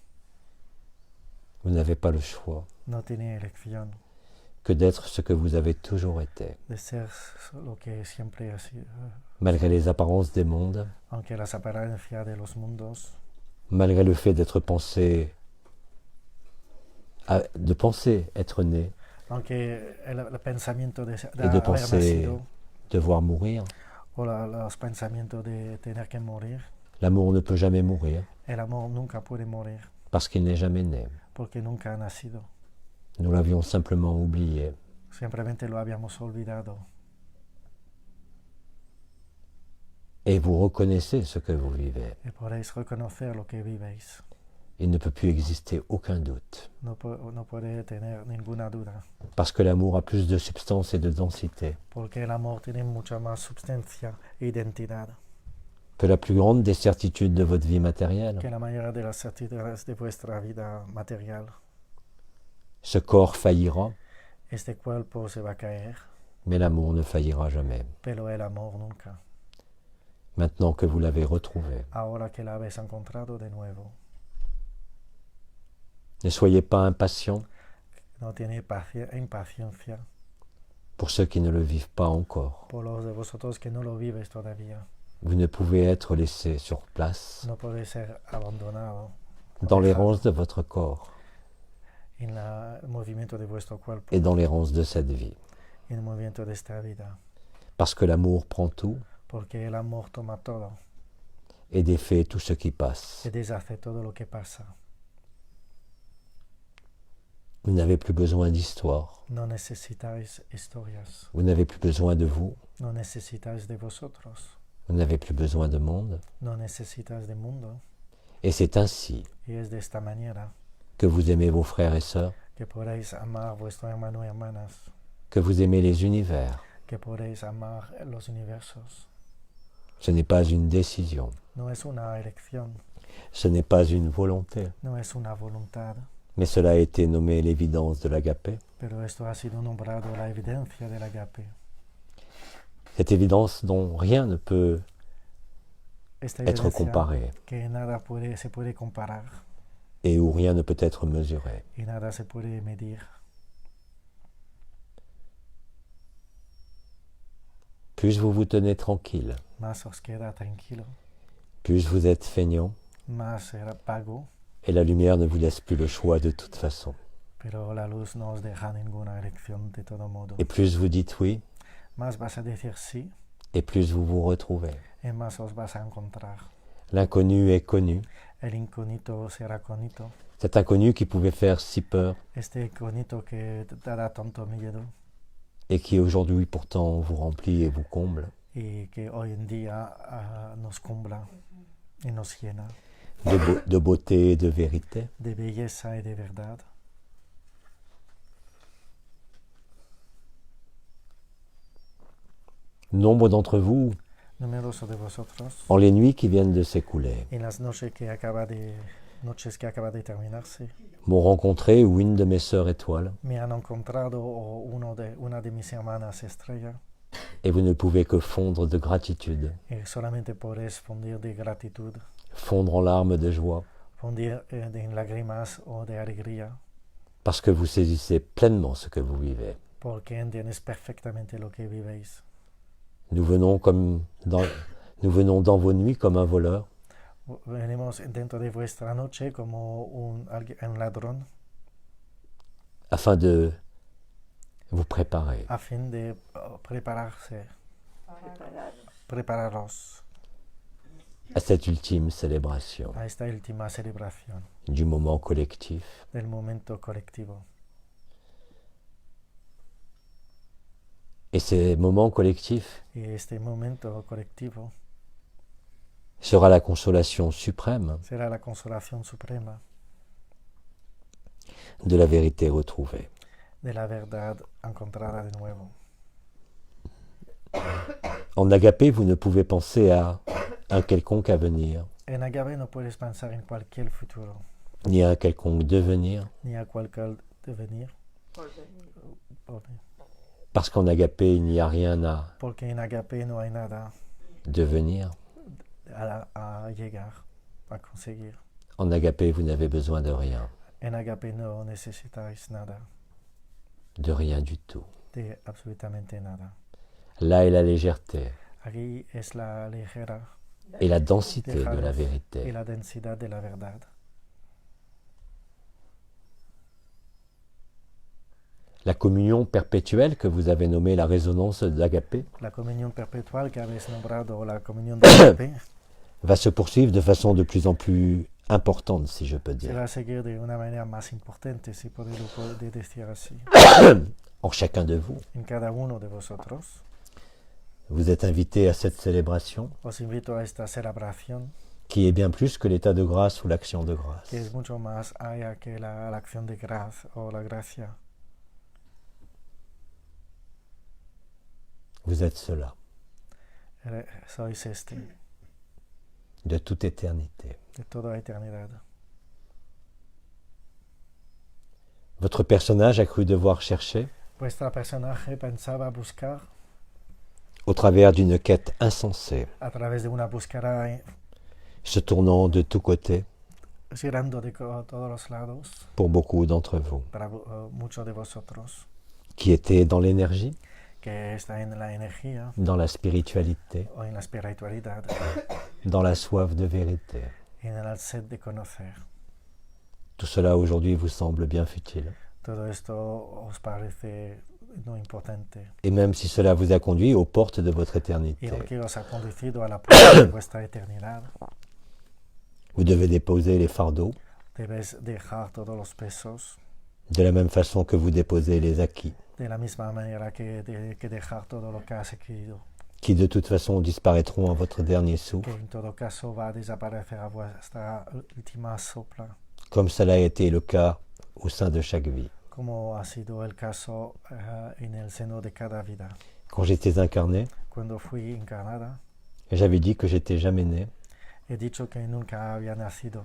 vous n'avez pas le choix No tiene elección que d'être ce que vous avez toujours été. de ser lo que siempre ha sido, Malgré les apparences des mondes, aunque las apariencias de los mundos, malgré le fait d'être pensé, de penser être né aunque el pensamiento de et de haber penser nacido, devoir mourir, o los pensamientos de tener que morir, l'amour ne peut jamais mourir el amor nunca puede morir parce qu'il n'est jamais né. porque nunca ha nacido. Nous l'avions simplement oublié. Simplemente lo habíamos olvidado. Et vous reconnaissez ce que vous vivez. Y podéis reconocer lo que vivéis. Il ne peut plus exister aucun doute. No puede tener ninguna duda. Parce que l'amour a plus de substance et de densité Porque el amor tiene mucha más substancia e identidad que la plus grande des certitudes de votre vie matérielle. que la mayoría de las certitudes de vuestra vida material. Ce corps faillira, Este cuerpo se va a caer, mais l'amour ne faillira jamais. pero el amor nunca. Maintenant que vous l'avez retrouvé, Ahora que la habéis encontrado de nuevo, ne soyez pas impatients no tiene impaciencia pour ceux qui ne le vivent pas encore. por los de vosotros que no lo vives todavía. Vous ne pouvez être laissé sur place No podéis ser abandonado dans l'errance de votre corps en el movimiento de vuestro cuerpo, et dans l'errance de cette vie. en el movimiento de esta vida. Parce que l'amour prend tout Porque el amor toma todo et défait tout ce qui passe. y deshace todo lo que pasa. Vous n'avez plus besoin d'histoire. No necesitáis historias, Vous n'avez plus besoin de vous. no necesitáis de vosotros, Vous n'avez plus besoin de monde. no necesitáis de mundo. Et c'est ainsi Y es de esta manera que vous aimez vos frères et sœurs, que podéis amar vuestros hermanos y hermanas, que vous aimez les univers. que podéis amar los universos. Ce n'est pas une décision. No es una elección, Ce n'est pas une volonté. no es una voluntad, Mais cela a été nommé l'évidence de l'agapé. pero esto ha sido nombrado la evidencia del agape. Cette évidence dont rien ne peut Esta être evidencia comparé que nada se puede comparar et où rien ne peut être mesuré. y nada se puede medir. Plus vous vous tenez tranquille, Más os queda tranquilo, plus vous êtes feignant, más será pago, et la lumière ne vous laisse plus le choix de toute façon. pero la luz no os deja ninguna elección de todo modo. Et plus vous dites oui, Más vas a decir sí et plus vous vous retrouvez. y más os vas a encontrar. L'inconnu est connu. El incógnito será conito. Cet inconnu qui pouvait faire si peur Este incógnito que te da tanto miedo et qui aujourd'hui pourtant vous remplit et vous comble y que hoy en día nos cumpla y nos llena de beauté et de vérité. de belleza y de verdad. Nombre d'entre vous, Numerosos de vosotros, en les nuits qui viennent de s'écouler, en las noches que acaba de terminarse, m'ont rencontré ou une de mes sœurs étoiles, me han encontrado una de mis hermanas estrella et vous ne pouvez que fondre de gratitude, y solamente podéis fundir de gratitud, fondre en larmes de joie, fundir en lágrimas o de alegría, parce que vous saisissez pleinement ce que vous vivez. porque entiendes perfectamente lo que vivéis. Nous venons dans vos nuits comme un voleur, Venimos dentro de vuestra noche como un ladrón afin de vous préparer a fin de prepararos à cette ultime célébration a esta última celebración du moment collectif. del momento colectivo. Et ces moments collectifs Y este momento colectivo sera la consolation suprême será la consolación suprema de la vérité retrouvée. de la verdad encontrada de nuevo. En agapé, vous ne pouvez penser à un quelconque avenir, En agape no puedes pensar en cualquier futuro, ni à un quelconque devenir, ni a cualquier devenir, parce qu'en agapé, il n'y a rien à porque en agape no hay nada devenir, a llegar, a conseguir. En agapé, vous n'avez besoin de rien, En agape no necesitáis nada, de rien du tout. de absolutamente nada. Là est la légèreté Aquí es la ligera et la densité de la y vérité. la densidad de la verdad. La communion perpétuelle que vous avez nommée la résonance d'agapé La comunión perpetual que habéis nombrado la comunión de agape va se poursuivre de façon de plus en plus importante, si je peux se dire, va a seguir de una manera más importante, si puedo decir así, en chacun de vous. en cada uno de vosotros. Vous êtes invité à cette célébration Os invito a esta celebración qui est bien plus que l'état de grâce ou l'action de grâce. que es mucho más allá que la acción de gracia o la gracia. Vous êtes cela, Sois este, de toute éternité. de toda eternidad. Votre personnage a cru devoir chercher, Vuestra personaje pensaba buscar au travers d'une quête insensée, a través de una búsqueda se tournant de tous côtés girando de todos los lados pour beaucoup d'entre vous, para muchos de vosotros, qui étaient dans l'énergie, que está en la energía dans la spiritualité, o en la espiritualidad, dans la soif de vérité. en el sed de conocer. Tout cela aujourd'hui vous semble bien futile. Todo esto os parece no importante. Et même si cela vous a conduit aux portes de votre Y éternité, aunque os ha conducido a la puerta de vuestra eternidad, vous devez déposer les fardeaux debes dejar todos los pesos de la même façon que vous déposez les acquis, de la misma manera que dejar todo lo que has adquirido, qui de toute façon disparaîtront à votre dernier souffle, que en todo caso va a desaparecer a vuestra última sopla, comme cela a été le cas au sein de chaque vie. como ha sido el caso en el seno de cada vida. Quand j'étais incarné, Cuando fui encarnada, j'avais dit que j'étais jamais né he dicho que nunca había nacido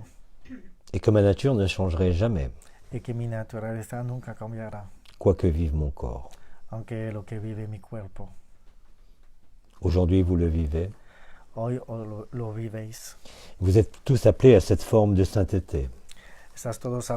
et que ma nature ne changerait jamais, y que mi naturaleza nunca cambiará, quoi que vive mon corps. aunque lo que vive mi cuerpo. Aujourd'hui, vous le vivez. Hoy lo vivéis. Vous êtes tous appelés à cette forme de sainteté, Estás todos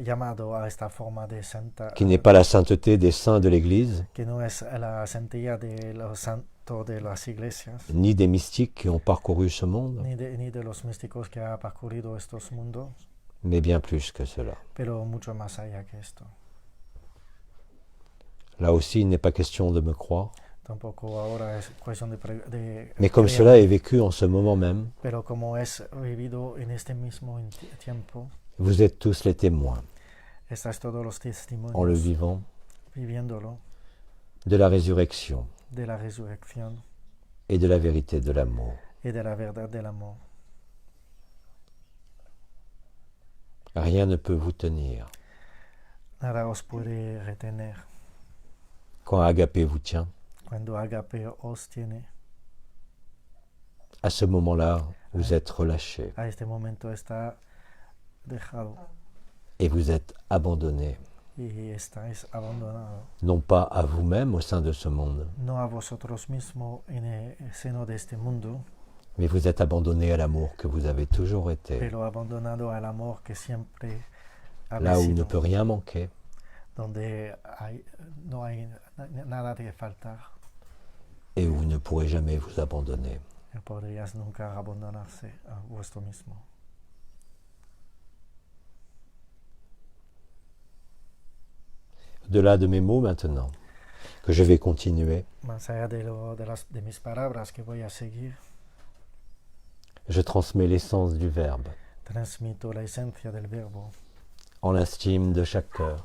llamados a esta forma de santa, qui n'est pas la sainteté des saints de l'Église, que no es la santidad de los santos de las iglesias, ni des mystiques qui ont parcouru ce monde, ni de los místicos que ha percorrido estos mundos, mais bien plus que cela. pero mucho más allá que esto. Là aussi, il n'est pas question de me croire, Tampoco ahora es cuestión de mais comme creer, cela est vécu en ce moment même, pero como es vivido en este mismo tiempo, vous êtes tous les témoins, estás todos los en le testimonios vivant, viviéndolo de la résurrection de la resurrección et de la vérité de l'amour. y de la verdad del amor. Rien ne peut vous tenir. Nada os puede retener. Quand Agapé vous tient, Cuando agape os tiene, à ce moment-là, vous êtes relâché a este momento está dejado et vous êtes abandonné, y estáis abandonados, non pas à vous-même au sein de ce monde, no a vosotros mismos en el seno de este mundo, mais vous êtes abandonné à l'amour que vous avez toujours été, pero abandonado al amor que siempre là habéis où ne sido, peut rien manquer, donde no hay nada de faltar, et où vous ne pourrez jamais vous abandonner. y podrías nunca abandonarse a vuestro mismo. Au-delà de mes mots maintenant, que je vais continuer, Más allá de mis palabras que voy a seguir, je transmets l'essence du Verbe transmito la esencia del verbo, en l'estime de chaque cœur,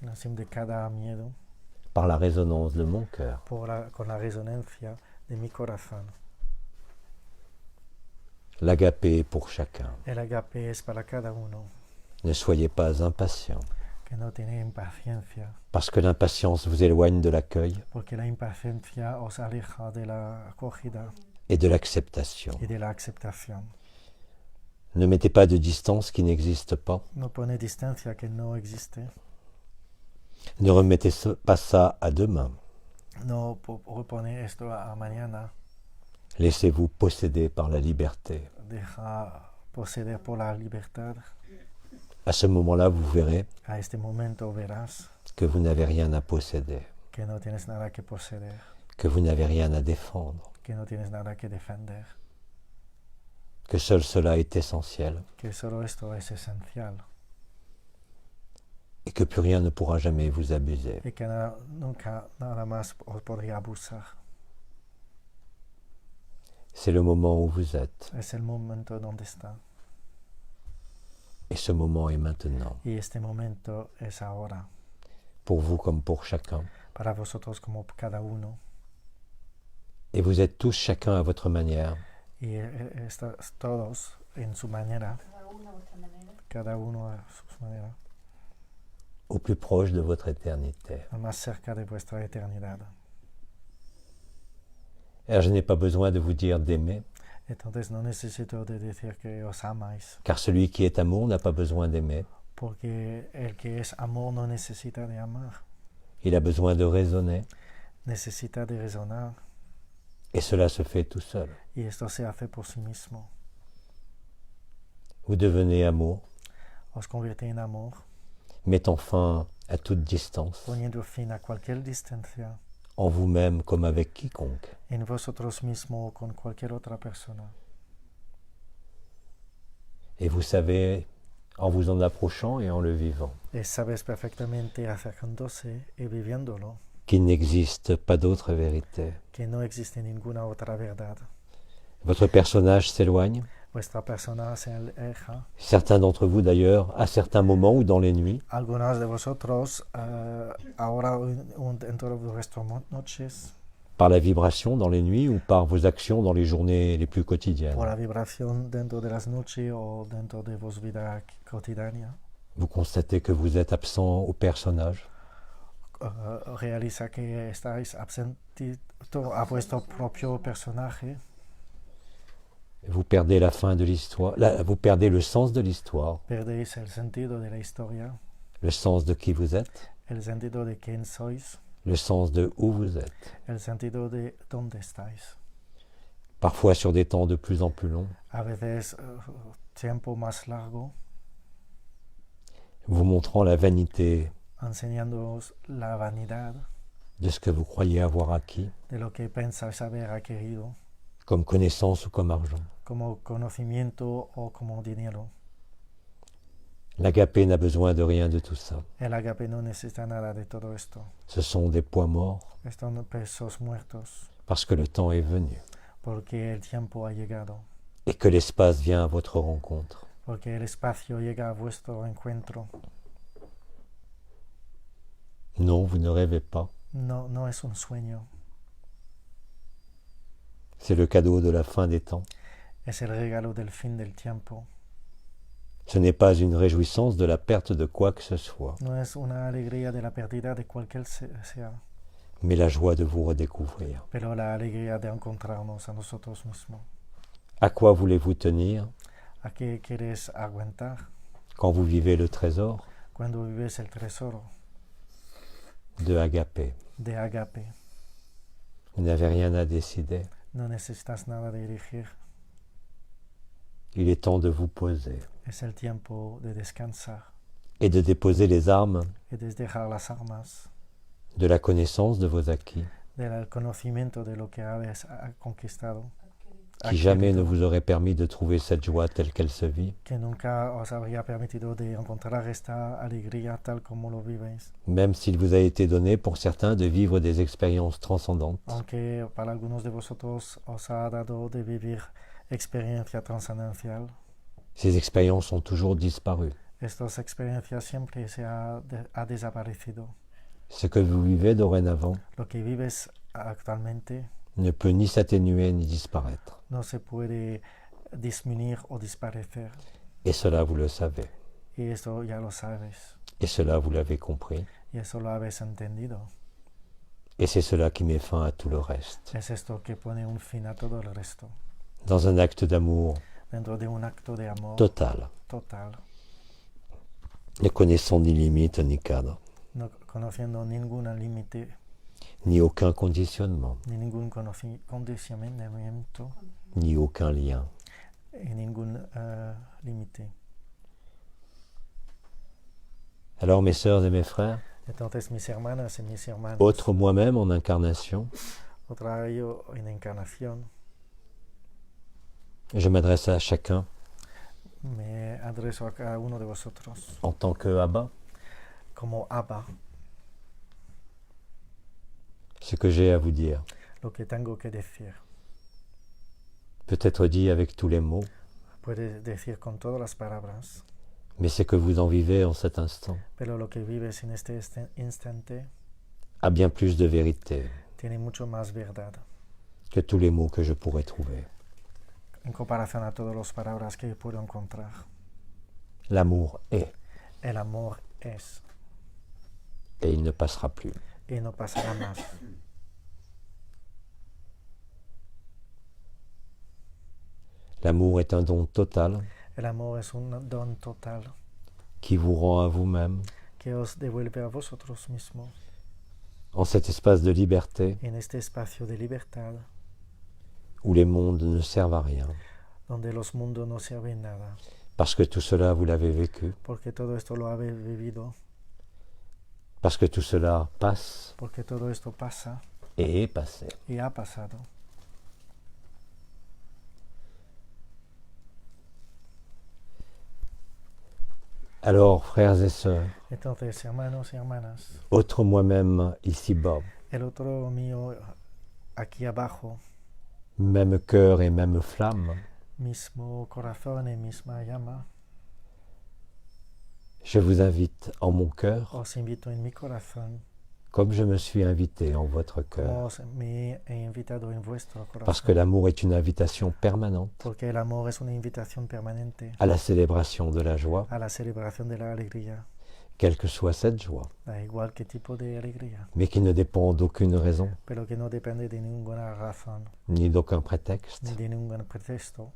la sim de cada miedo, par la résonance de mon cœur. con la resonancia de mi corazón. L'agapé pour chacun. El agape es para cada uno, Ne soyez pas impatients, que no tiene impaciencia, parce que l'impatience vous éloigne de l'accueil porque la impaciencia os aleja de la acogida et de l'acceptation. y de la aceptación. Ne mettez pas de distance qui n'existe pas. No pone distancia que no existe, Ne remettez pas ça à demain. no repone esto a mañana, Laissez-vous posséder par la liberté. Deja poseer por la libertad. À ce moment-là, vous verrez A este momento verás que vous n'avez rien à posséder, que no tienes nada que poseer, que vous n'avez rien à défendre, que no tienes nada que defender, que seul cela est essentiel que solo esto es esencial et que plus rien ne pourra jamais vous abuser. y que nunca nada más os podría abusar. C'est le moment où vous êtes Es el momento donde está et ce moment est maintenant, y este momento es ahora, pour vous comme pour chacun. para vosotros como cada uno. Et vous êtes tous chacun à votre manière Y todos en su manera, cada uno a su manera, au plus proche de votre éternité. más cerca de vuestra eternidad. Alors je n'ai pas besoin de vous dire d'aimer, Entonces no necesito de decir que os amáis, car celui qui est amour n'a pas besoin d'aimer. porque el que es amor no necesita de amar, Il a besoin de raisonner, necesita de razonar, et cela se fait tout seul. y esto se hace por sí mismo. Vous devenez amour, Os convierte en amor, mettant fin à toute distance, poniendo fin a cualquier distancia en vous-même comme avec quiconque. en vosotros mismos o con cualquier otra persona. Et vous savez, en vous en approchant et en le vivant, Y sabes perfectamente acercándose y viviéndolo, qu'il n'existe pas d'autre vérité. que no existe ninguna otra verdad. Votre personnage s'éloigne, Vuestra persona se aleja. certains d'entre vous d'ailleurs, à certains moments ou dans les nuits, Algunos de vosotros, ahora dentro de vuestras noches, par la vibration dans les nuits ou par vos actions dans les journées les plus quotidiennes. por la vibración dentro de las noches o dentro de vuestra vida cotidiana, Vous constatez que vous êtes absent au personnage, realiza que estáis absentito a vuestro propio personaje, vous perdez la fin de l'histoire, vous perdez le sens de l'histoire, perdéis el sentido de la historia, le sens de qui vous êtes, el sentido de quién sois, le sens de où vous êtes. el sentido de dónde estáis. Parfois sur des temps de plus en plus longs, A veces tiempo más largo, vous montrant la vanité enseñándoos la vanidad de ce que vous croyez avoir acquis, de lo que pensáis haber adquirido, comme connaissance ou comme argent. como conocimiento o como dinero. L'agapé n'a besoin de rien de tout ça. El agape no necesita nada de todo esto. Ce sont des poids morts, Estos pesos muertos, parce que le temps est venu, porque el tiempo ha llegado, et que l'espace vient à votre rencontre. porque el espacio llega a vuestro encuentro. Non, vous ne rêvez pas. No, no es un sueño, C'est le cadeau de la fin des temps. es el regalo del fin del tiempo. Ce n'est pas une réjouissance de la perte de quoi que ce soit, No es una alegría de la pérdida de cualquier sea, mais la joie de vous redécouvrir. pero la alegría de encontrarnos a nosotros mismos. À quoi voulez-vous tenir ¿A qué quieres aguantar quand vous vivez le trésor cuando vives el tesoro de Agapé? de agape? Vous n'avez rien à décider. No necesitas nada de dirigir. Il est temps de vous poser Es el tiempo de descansar et de déposer les armes y de dejar las armas de la connaissance de vos acquis, del conocimiento de lo que habéis conquistado, qui jamais ne vous aurait permis de trouver cette joie telle qu'elle se vit, que nunca os habría permitido de encontrar esta alegría tal como lo vivéis, même s'il vous a été donné pour certains de vivre des expériences transcendantes. aunque para algunos de vosotros os ha dado de vivir experiencia trascendental. Ces expériences ont toujours disparu. Estas experiencias siempre ha desaparecido. Ce que vous vivez dorénavant Lo que vives actualmente ne peut ni s'atténuer ni disparaître. no se puede disminuir o desaparecer. Et cela, vous le savez. Y esto ya lo sabes. Et cela, vous l'avez compris. Y eso lo habéis entendido. Et c'est cela qui met fin à tout le reste. Es esto que pone un fin a todo el resto. Dans un acte d'amour Dentro de un acto de amor total, total, ne connaissant ni limite ni cadre, no conociendo ningún límite, ni aucun conditionnement, ni ningún condicionamiento, ni aucun lien. y ningún límite. Alors mes sœurs et mes frères, Entonces, mis hermanas y mis hermanos, autre moi-même en incarnation, otra yo en encarnación, je m'adresse à chacun me adreso a cada uno de vosotros en tant que Abba. como Abba, Ce que j'ai à vous dire lo que tengo que decir. peut être dit avec tous les mots, Puedes decir con todas las palabras, mais c'est que vous en vivez en cet instant pero lo que vives en este instante a bien plus de vérité tiene mucho más verdad que tous les mots que je pourrais trouver. en comparación a todas las palabras que puedo encontrar. L'amour est, El amor es et il ne passera plus. y no pasará más. L'amour est un don total El amor es un don total qui vous rend à vous-même, que os devuelve a vosotros mismos en cet espace de liberté en este espacio de libertad où les mondes ne servent à rien, donde los mundos no sirven nada, parce que tout cela vous l'avez vécu, porque todo esto lo habéis vivido, parce que tout cela passe porque todo esto pasa et est passé. y ha pasado. Alors, frères et sœurs, Entonces, hermanos y hermanas, autre moi-même ici-bas, el otro mío aquí abajo, même cœur et même flamme, mismo corazón y misma llama, je vous invite en mon cœur, os invito en mi corazón, comme je me suis invité en votre como cœur, os me he invitado en vuestro parce que corazón, l'amour est une invitation permanente porque el amor es una invitación permanente à la célébration de la joie, a la celebración de la alegría, quelle que soit cette joie, da igual qué tipo de alegría, mais qui ne dépend d'aucune raison, pero que no depende de ninguna razón ni d'aucun prétexte, ni de ningún pretexto.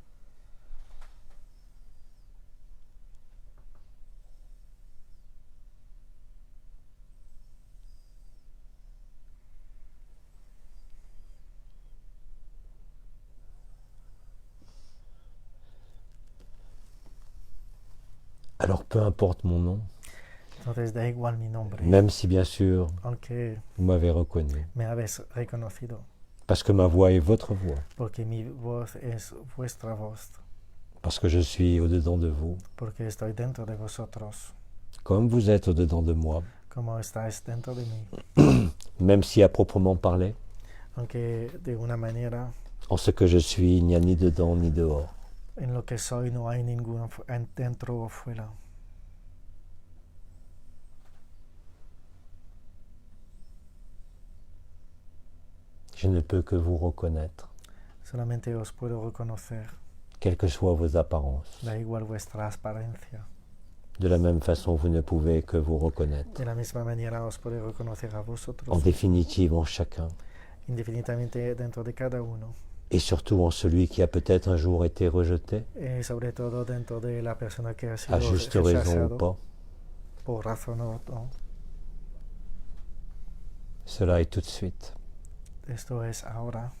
Alors peu importe mon nom, Entonces da igual mi nombre, même si bien sûr aunque vous m'avez reconnu, me habéis reconocido, parce que ma voix est votre voix, porque mi voz es vuestra voz, parce que je suis au-dedans de vous, porque estoy dentro de vosotros, comme vous êtes au-dedans de moi, como estáis dentro de mí, même si à proprement parler, aunque de una manera en ce que je suis, il n'y a ni dedans ni dehors. en lo que soy no hay ninguno dentro o fuera. Je ne peux que vous reconnaître, Solamente os puedo reconocer, quelles que soient vos apparences. da igual vuestra apariencia. De la même façon, vous ne pouvez que vous reconnaître, De la misma manera os puedo reconocer a vosotros, en définitive en chacun, indefinidamente dentro de cada uno, et surtout en celui qui a peut-être un jour été rejeté, y sobre todo dentro de la persona que ha sido à juste raison ou rechazado pas. por razón o no. Cela est tout de suite, Esto es ahora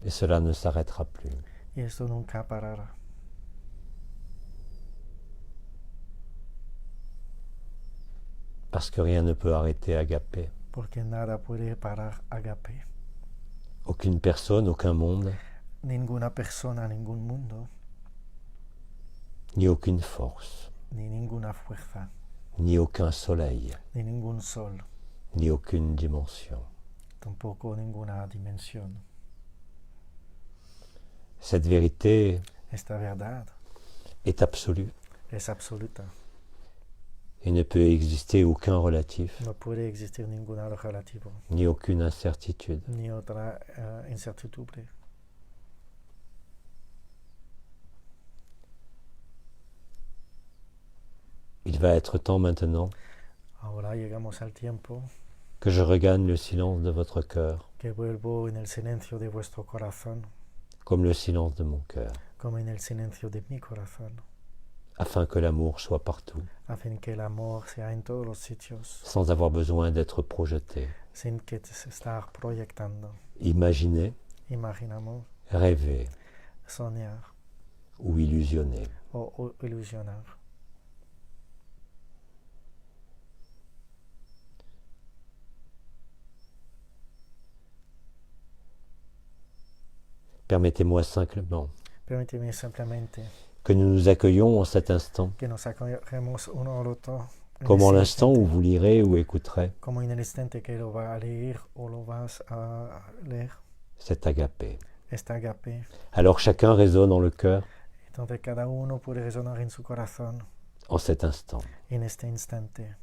et cela ne s'arrêtera plus. y esto nunca parará. Parce que rien ne peut arrêter Agapé. Porque nada puede parar Agape. Aucune personne, aucun monde, Ninguna persona, ningún mundo, ni aucune force, ni ninguna fuerza, ni aucun soleil, ni ningún sol, ni aucune dimension. tampoco ninguna dimensión. Cette vérité Esta verdad est absolue es absoluta. et ne peut exister aucun relatif, No puede existir ningún relativo, ni aucune incertitude. ni otra incertidumbre. Il va être temps maintenant Ahora llegamos al tiempo que je regagne le silence de votre cœur, que vuelvo en el silencio de vuestro corazón, comme le silence de mon cœur, como en el silencio de mi corazón, afin que l'amour soit partout, a fin que el amor sea en todos los sitios, sans avoir besoin d'être projeté, sin que estar proyectando. imaginer, Imaginamos, rêver soñar ou illusionner. o ilusionar. Permettez-moi simplement Permíteme simplemente que nous nous accueillons en cet instant, que nos acogemos uno al otro. comme en l'instant où vous lirez ou écouterez Como en el instante que lo va a leer o lo vas a leer, cet agapé. este agape. Alors chacun résonne en le cœur Entonces cada uno puede resonar en su corazón en cet instant. en este instante.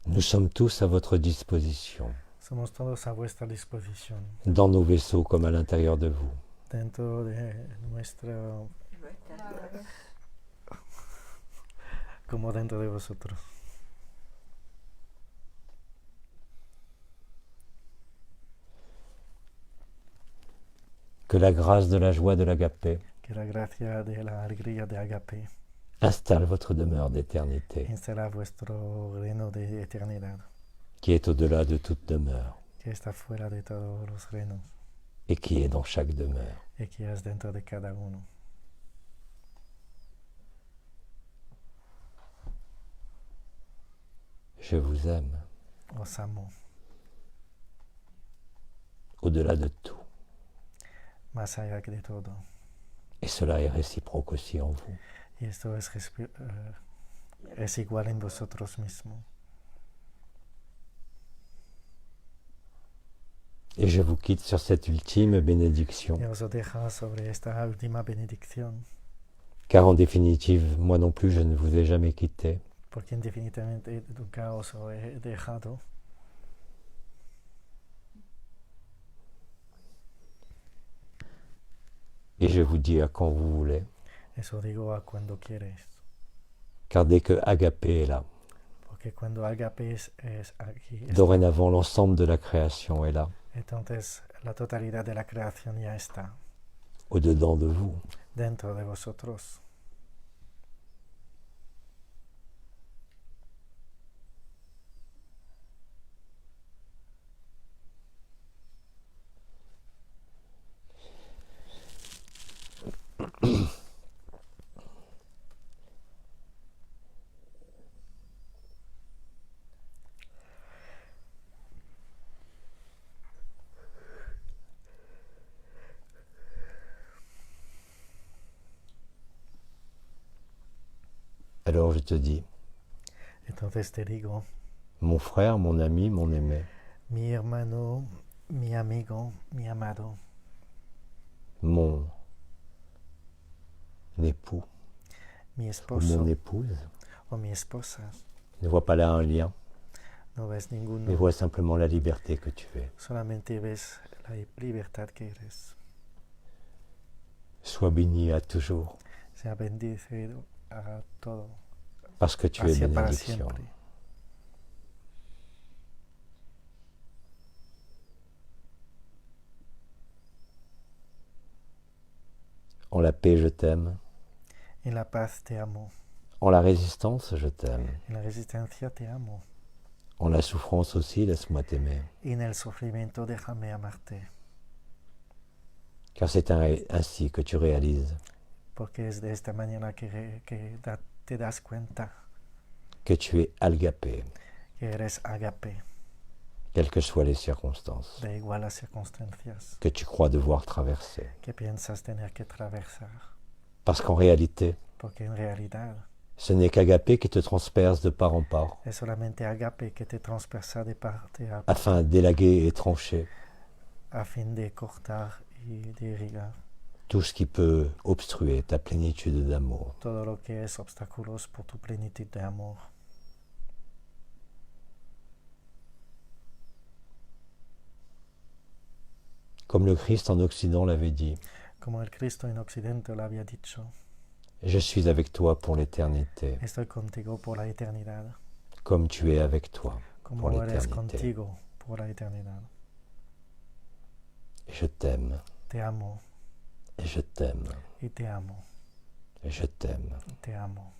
Nous sommes tous à votre disposition, Somos todos a vuestra disposición, dans nos vaisseaux comme à l'intérieur de vous. dentro de nuestro, como dentro de vosotros. Que la grâce de la joie de l'agapé Que la gracia de la alegría de agape installe votre demeure d'éternité, instala vuestro reino de eternidad, qui est au-delà de toute demeure que está fuera de todos los reinos et qui est dans chaque demeure. y que es dentro de cada uno. Je vous aime, Os amo, au-delà de tout. más allá de todo. Et cela est réciproque aussi en vous. Y esto es igual en vosotros mismos. Et je vous quitte sur cette ultime bénédiction, Y os dejo sobre esta última benedicción, car en définitive, moi non plus, je ne vous ai jamais quitté. porque indefinitivamente nunca os he dejado. Et je vous dis à quand vous voulez, Eso digo a cuando quieres, car dès que Agapé est là, porque cuando agape es aquí, dorénavant l'ensemble de la création est là, entonces la totalidad de la creación ya está au-dedans de vous. dentro de vosotros. Alors je te dis, Entonces te digo, mon frère, mon ami, mon aimé, mi hermano, mi amigo, mi amado, mon époux mi ou esposo mon épouse, o mi esposa, ne vois pas là un lien, no ves ninguno, mais vois simplement la liberté que tu es. solamente ves la libertad que eres. Sois béni à toujours, Sea bendecido a todo, parce que tu es hacia para bénédiction. siempre. En la paix, je t'aime. En la paz te amo, En la résistance, je t'aime. en la resistencia te amo, En la souffrance aussi, laisse-moi t'aimer. y en el sufrimiento déjame amarte, Car c'est ainsi que tu réalises porque es de esta manera te das cuenta que tu es agapé, que eres agape, quelles que soient les circonstances, de iguales circunstancias que tu crois devoir traverser. que piensas tener que atravesar. Parce qu'en réalité, Porque en realidad ce n'est qu'Agapé qui te transperce de part en part, es solamente agape que te transpersa de parte a parte afin d'élaguer et trancher a fin de cortar y de irrigar tout ce qui peut obstruer ta plénitude d'amour. todo lo que es obstáculos por tu plenitud de amor. Comme le Christ en Occident l'avait dit, Como el Cristo en Occidente lo había dicho, je suis avec toi pour l'éternité, estoy contigo por la eternidad, comme tu es avec toi pour como eres l'éternité. contigo por la eternidad. Je t'aime, Te amo et je t'aime, y te amo et je t'aime. y te amo.